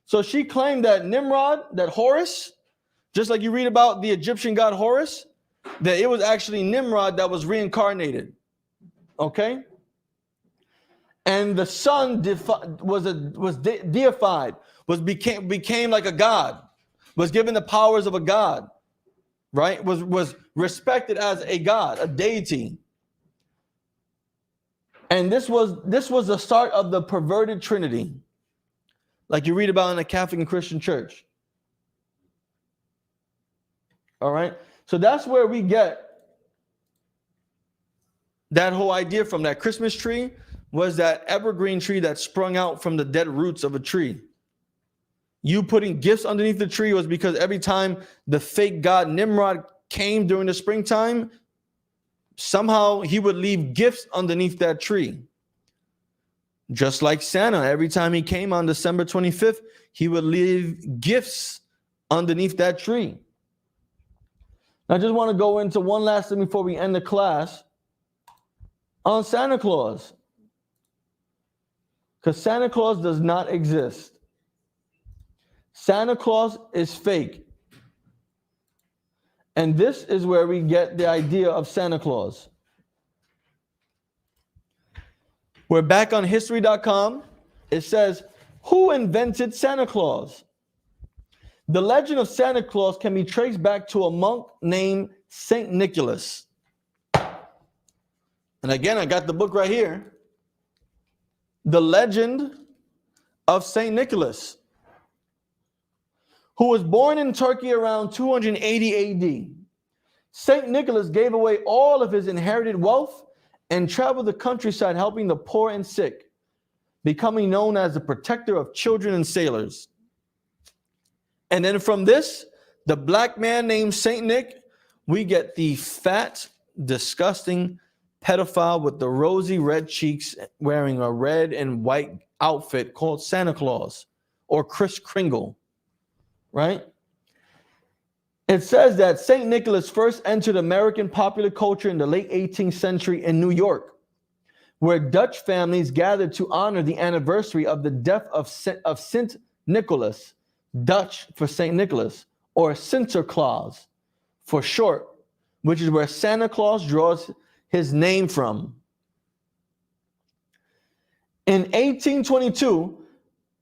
So she claimed that Nimrod, that Horus, just like you read about the Egyptian god Horus, that it was actually Nimrod that was reincarnated, okay? And the son deified, became like a god, was given the powers of a god, right? Was respected as a god, a deity. And this was the start of the perverted Trinity, like you read about in the Catholic and Christian Church. All right? So that's where we get that whole idea from. That Christmas tree was that evergreen tree that sprung out from the dead roots of a tree. You putting gifts underneath the tree was because every time the fake god Nimrod came during the springtime, somehow he would leave gifts underneath that tree. Just like Santa, every time he came on December 25th, he would leave gifts underneath that tree. I just want to go into one last thing before we end the class on Santa Claus. Because Santa Claus does not exist. Santa Claus is fake. And this is where we get the idea of Santa Claus. We're back on history.com. It says, who invented Santa Claus? The legend of Santa Claus can be traced back to a monk named Saint Nicholas. And again, I got the book right here. The Legend of Saint Nicholas, who was born in Turkey around 280 AD. Saint Nicholas gave away all of his inherited wealth and traveled the countryside helping the poor and sick, becoming known as the protector of children and sailors. And then from this, the black man named Saint Nick, we get the fat, disgusting pedophile with the rosy red cheeks wearing a red and white outfit called Santa Claus or Kris Kringle, right? It says that St. Nicholas first entered American popular culture in the late 18th century in New York, where Dutch families gathered to honor the anniversary of the death of St. Nicholas, Dutch for St. Nicholas, or Sinterklaas for short, which is where Santa Claus draws his name from. In 1822,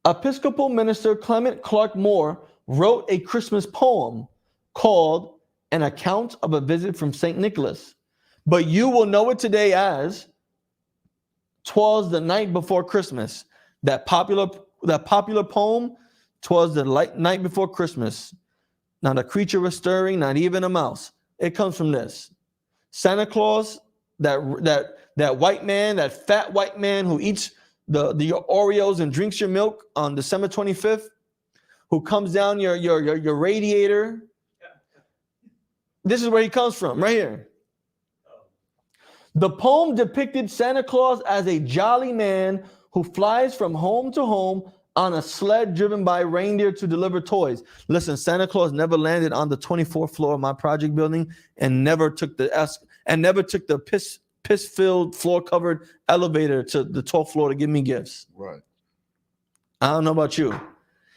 Episcopal minister Clement Clark Moore wrote a Christmas poem called An Account of a Visit from St. Nicholas. But you will know it today as 'Twas the Night Before Christmas. That popular poem, 'Twas the Night Before Christmas. Not a creature was stirring, not even a mouse. It comes from this. Santa Claus, that white man, that fat white man who eats the Oreos and drinks your milk on December 25th, who comes down your radiator. This is where he comes from, right here. The poem depicted Santa Claus as a jolly man who flies from home to home on a sled driven by reindeer to deliver toys. Listen, Santa Claus never landed on the 24th floor of my project building and never took the piss-filled, floor-covered elevator to the 12th floor to give me gifts. Right. I don't know about you.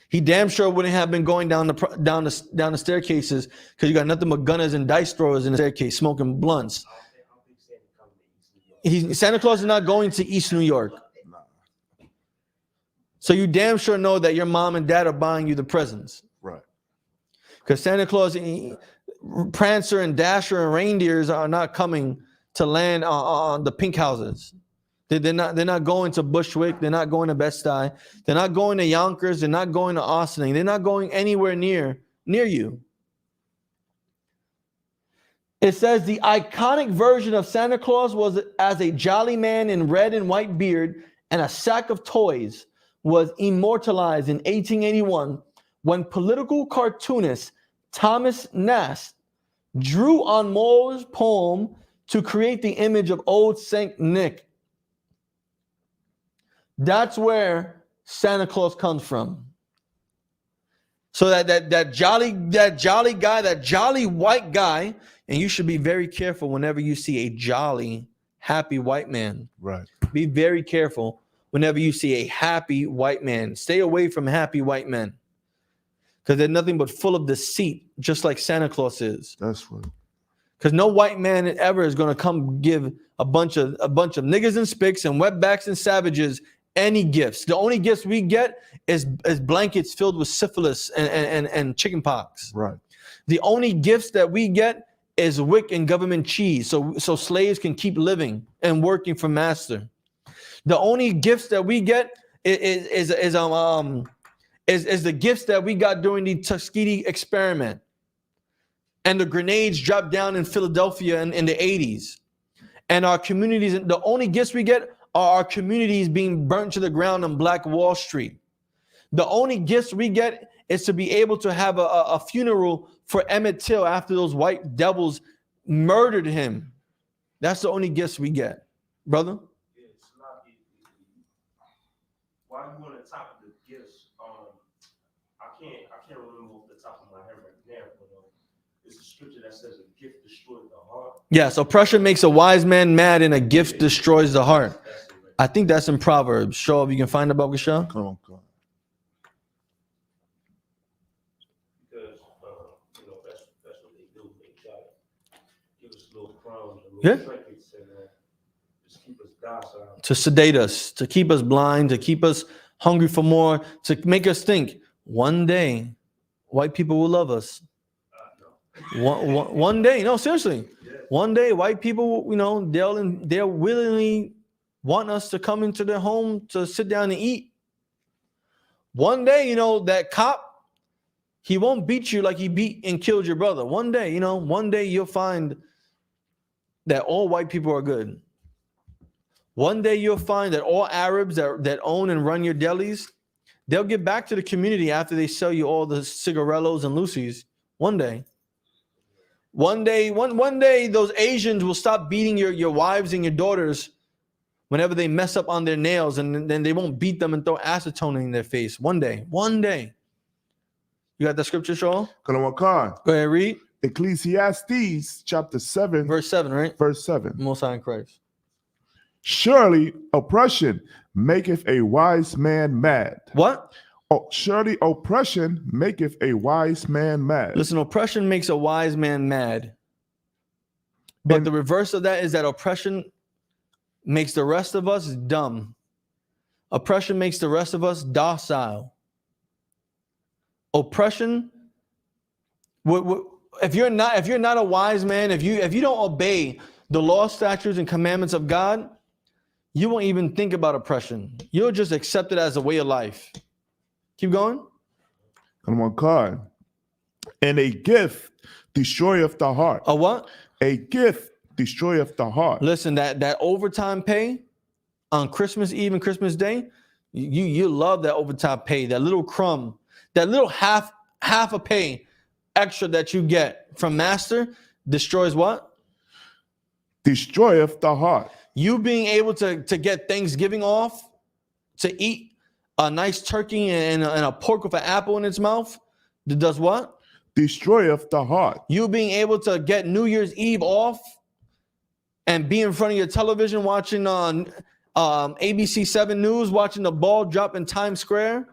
He damn sure wouldn't have been going down the staircases because you got nothing but gunners and dice throwers in the staircase smoking blunts. Santa Claus is not going to East New York. So you damn sure know that your mom and dad are buying you the presents. Right. Because Santa Claus, Prancer and Dasher and reindeers are not coming to land on the pink houses. They're not going to Bushwick. They're not going to Bed-Stuy. They're not going to Yonkers. They're not going to Austining. They're not going anywhere near you. It says the iconic version of Santa Claus was as a jolly man in red and white beard and a sack of toys was immortalized in 1881 when political cartoonist Thomas Nast drew on Moore's poem to create the image of Old Saint Nick. That's where Santa Claus comes from. So that jolly guy, that jolly white guy, and you should be very careful whenever you see a jolly, happy white man. Right. Be very careful whenever you see a happy white man. Stay away from happy white men. Because they're nothing but full of deceit, just like Santa Claus is. That's right. Because no white man ever is going to come give a bunch of niggas and spicks and wetbacks and savages any gifts. The only gifts we get is blankets filled with syphilis and chicken pox. Right. The only gifts that we get is wick and government cheese, so slaves can keep living and working for master. The only gifts that we get is the gifts that we got during the Tuskegee experiment and the grenades dropped down in Philadelphia in the 80s. And our communities, the only gifts we get are our communities being burnt to the ground on Black Wall Street. The only gifts we get is to be able to have a funeral for Emmett Till after those white devils murdered him. That's the only gifts we get, brother. Yeah, it's not while you on the top of the gifts, I can't remember off the top of my head right now, but it's a scripture that says a gift destroys the heart. Yes, oppression makes a wise man mad and a gift destroys the heart. I think that's in Proverbs. Show if you can find the Baba Shah. Come on, come on. Because that's what they do. They try to give us little crumbs and Yeah. little trinkets and just keep us docile. To sedate us, to keep us blind, to keep us hungry for more, to make us think one day white people will love us. One day, no, seriously. One day white people, they'll willingly want us to come into their home to sit down and eat. One day, that cop, he won't beat you like he beat and killed your brother. One day, you'll find that all white people are good. One day you'll find that all Arabs that own and run your delis, they'll get back to the community after they sell you all the cigarellos and Lucy's. One day, those Asians will stop beating your wives and your daughters whenever they mess up on their nails, and then they won't beat them and throw acetone in their face. One day. You got that scripture, Shaw? Come on, Khan. Go ahead, read. Ecclesiastes chapter 7. Verse 7, right? Verse 7. Most High in Christ. Surely oppression maketh a wise man mad. What? Oh, surely oppression maketh a wise man mad. Listen, oppression makes a wise man mad. But the reverse of that is that oppression makes the rest of us dumb. Oppression makes the rest of us docile. Oppression, if you're not a wise man, if you don't obey the law, statutes, and commandments of God, you won't even think about oppression. You'll just accept it as a way of life. Keep going. Come on, Khan. And a gift destroyeth the heart. A what? A gift destroyeth the heart. Listen, that overtime pay on Christmas Eve and Christmas Day, you love that overtime pay, that little crumb, that little half a pay extra that you get from master destroys what? Destroyeth the heart. You being able to get Thanksgiving off, to eat a nice turkey and a pork with an apple in its mouth, does what? Destroyeth the heart. You being able to get New Year's Eve off and be in front of your television watching on ABC 7 News, watching the ball drop in Times Square,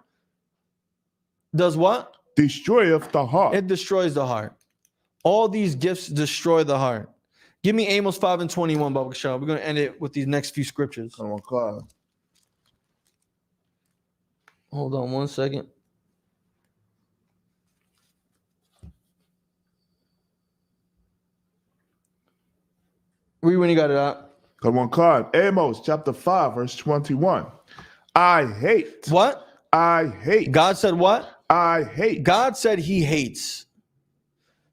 does what? Destroyeth the heart. It destroys the heart. All these gifts destroy the heart. Give me Amos 5:21, Baba Shah. We're going to end it with these next few scriptures. Come on, Khan. Hold on one second. Read when you got it out. Come on, card. Amos chapter 5, verse 21. I hate. What? I hate. God said what? I hate. God said he hates.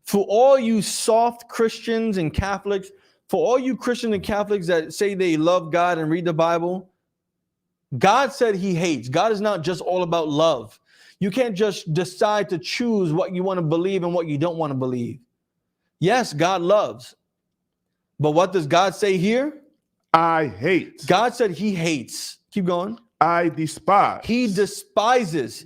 For all you soft Christians and Catholics, for all you Christians and Catholics that say they love God and read the Bible, God said he hates. God is not just all about love. You can't just decide to choose what you want to believe and what you don't want to believe. Yes, God loves. But what does God say here? I hate. God said he hates. Keep going. I despise. He despises.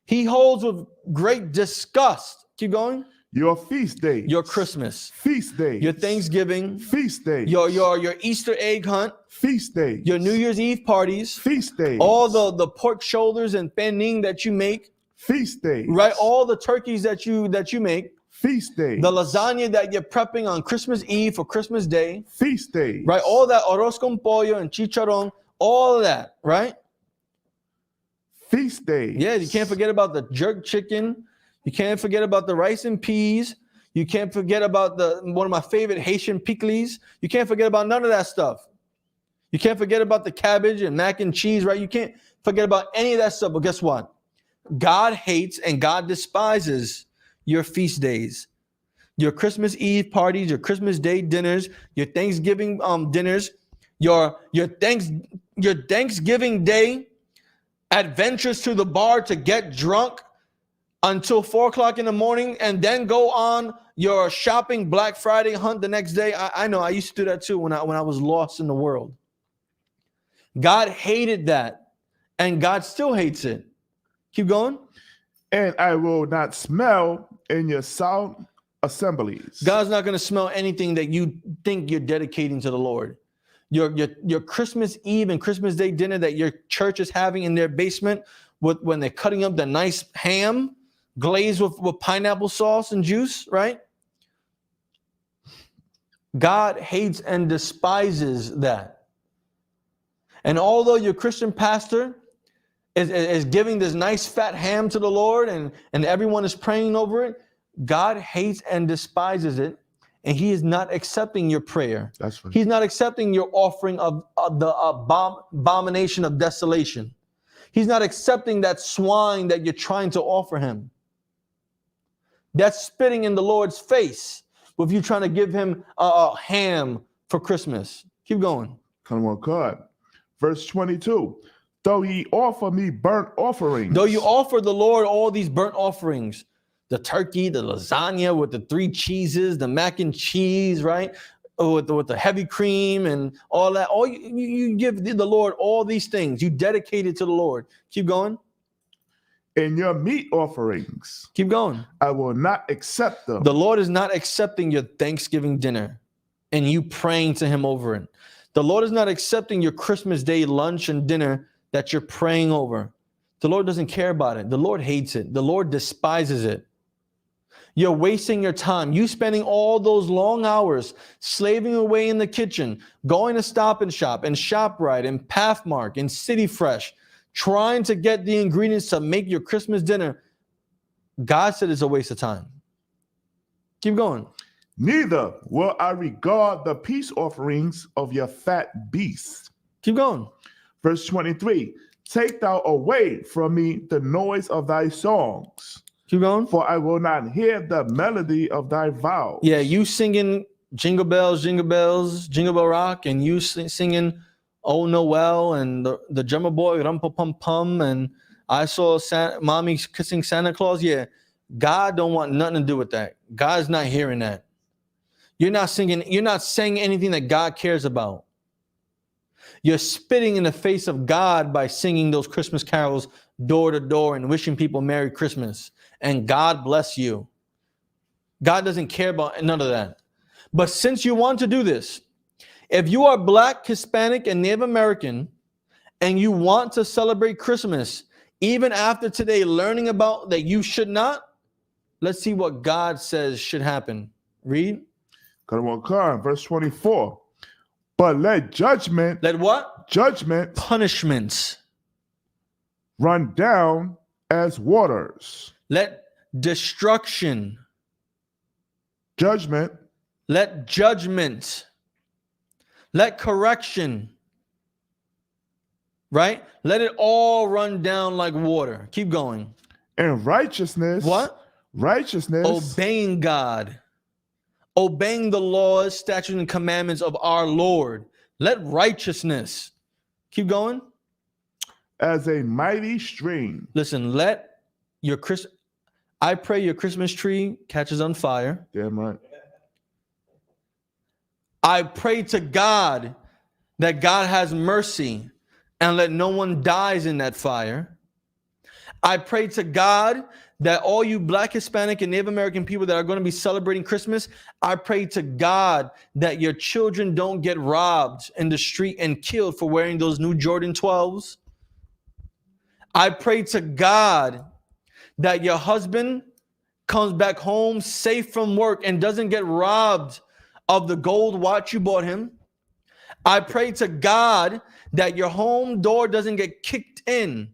He holds with great disgust. Keep going. Your feast days. Your Christmas. Feast days. Your Thanksgiving. Feast days. Your Easter egg hunt. Feast days. Your New Year's Eve parties. Feast days. All the pork shoulders and pening that you make. Feast days. Right? All the turkeys that you make. Feast days. The lasagna that you're prepping on Christmas Eve for Christmas Day. Feast days. Right? All that arroz con pollo and chicharrón. All of that. Right? Feast days. Yeah, you can't forget about the jerk chicken. You can't forget about the rice and peas. You can't forget about one of my favorite Haitian pickles. You can't forget about none of that stuff. You can't forget about the cabbage and mac and cheese, right? You can't forget about any of that stuff. But guess what? God hates and God despises your feast days, your Christmas Eve parties, your Christmas Day dinners, your Thanksgiving dinners, your Thanksgiving Day adventures to the bar to get drunk until 4 o'clock in the morning and then go on your shopping Black Friday hunt the next day. I know I used to do that too when I was lost in the world. God hated that and God still hates it. Keep going. And I will not smell in your solemn assemblies. God's not going to smell anything that you think you're dedicating to the Lord. Your Christmas Eve and Christmas Day dinner that your church is having in their basement when they're cutting up the nice ham glazed with pineapple sauce and juice, right? God hates and despises that. And although your Christian pastor is giving this nice fat ham to the Lord and everyone is praying over it, God hates and despises it. And he is not accepting your prayer. That's right. He's not accepting your offering of the abomination of desolation. He's not accepting that swine that you're trying to offer him. That's spitting in the Lord's face with you trying to give him a ham for Christmas. Keep going. Come on, God. Verse 22. Though ye offer me burnt offerings. Though you offer the Lord all these burnt offerings, the turkey, the lasagna with the 3 cheeses, the mac and cheese, right? With the heavy cream and all that. All you give the Lord all these things. You dedicate it to the Lord. Keep going. In your meat offerings. Keep going. I will not accept them. The Lord is not accepting your Thanksgiving dinner and you praying to him over it. The Lord is not accepting your Christmas Day lunch and dinner that you're praying over. The Lord doesn't care about it. The Lord hates it. The Lord despises it. You're wasting your time. You spending all those long hours slaving away in the kitchen, going to Stop and Shop and ShopRite and Pathmark and City Fresh, trying to get the ingredients to make your Christmas dinner. God said it's a waste of time. Keep going. Neither will I regard the peace offerings of your fat beasts. Keep going. Verse 23. Take thou away from me the noise of thy songs. Keep going. For I will not hear the melody of thy vows. Yeah, you singing Jingle Bells, Jingle Bell Rock, and you singing Oh Noel and the drummer boy, Rum Pum Pum, and I saw Mommy kissing Santa Claus. Yeah, God don't want nothing to do with that. God's not hearing that. You're not saying anything that God cares about. You're spitting in the face of God by singing those Christmas carols door to door and wishing people Merry Christmas. And God bless you. God doesn't care about none of that. But since you want to do this, if you are Black, Hispanic, and Native American, and you want to celebrate Christmas, even after today learning about that you should not, let's see what God says should happen. Read. Come on, verse 24. But let judgment. Let what? Judgment. Punishments. Run down as waters. Let destruction. Judgment. Let judgment. Let correction, right? Let it all run down like water. Keep going. And righteousness. What? Righteousness. Obeying God. Obeying the laws, statutes, and commandments of our Lord. Let righteousness. Keep going. As a mighty stream. Listen, let your I pray your Christmas tree catches on fire. Damn right. I pray to God that God has mercy and let no one dies in that fire. I pray to God that all you Black, Hispanic, and Native American people that are going to be celebrating Christmas, I pray to God that your children don't get robbed in the street and killed for wearing those new Jordan 12s. I pray to God that your husband comes back home safe from work and doesn't get robbed of the gold watch you bought him. I pray to God that your home door doesn't get kicked in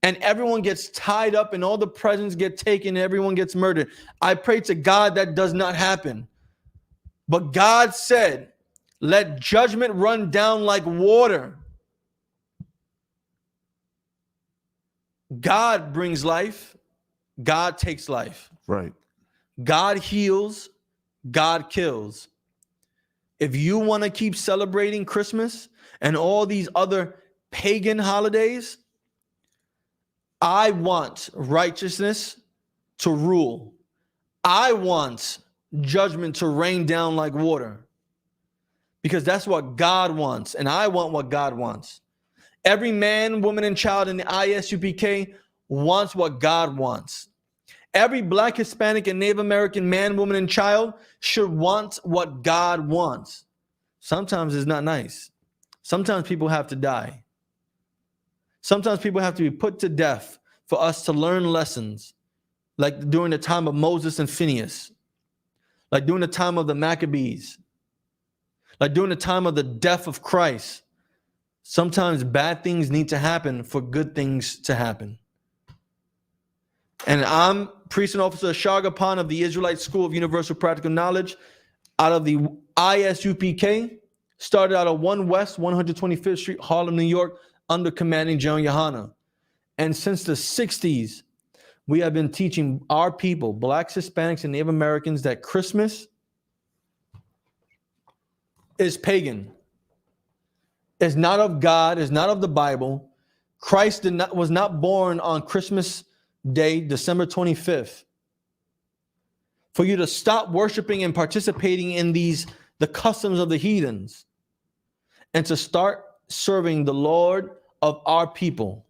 and everyone gets tied up and all the presents get taken and everyone gets murdered. I pray to God that does not happen. But God said, let judgment run down like water. God brings life. God takes life. Right. God heals. God kills. If you want to keep celebrating Christmas and all these other pagan holidays, I want righteousness to rule. I want judgment to rain down like water. Because that's what God wants, and I want what God wants. Every man, woman, and child in the ISUPK wants what God wants. Every Black, Hispanic, and Native American man, woman, and child should want what God wants. Sometimes it's not nice. Sometimes people have to die. Sometimes people have to be put to death for us to learn lessons, like during the time of Moses and Phineas, like during the time of the Maccabees, like during the time of the death of Christ. Sometimes bad things need to happen for good things to happen. And I'm Priest and Officer Shagapan of the Israelite School of Universal Practical Knowledge out of the ISUPK, started out of 1 West 125th Street, Harlem, New York, under commanding General Yohana. And since the 60s, we have been teaching our people, Blacks, Hispanics, and Native Americans, that Christmas is pagan. It's not of God, it's not of the Bible. Christ was not born on Christmas Day, December 25th. For you to stop worshiping and participating in the customs of the heathens and to start serving the Lord of our people.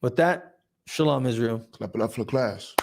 With that, shalom, Israel. Clap it up for the class.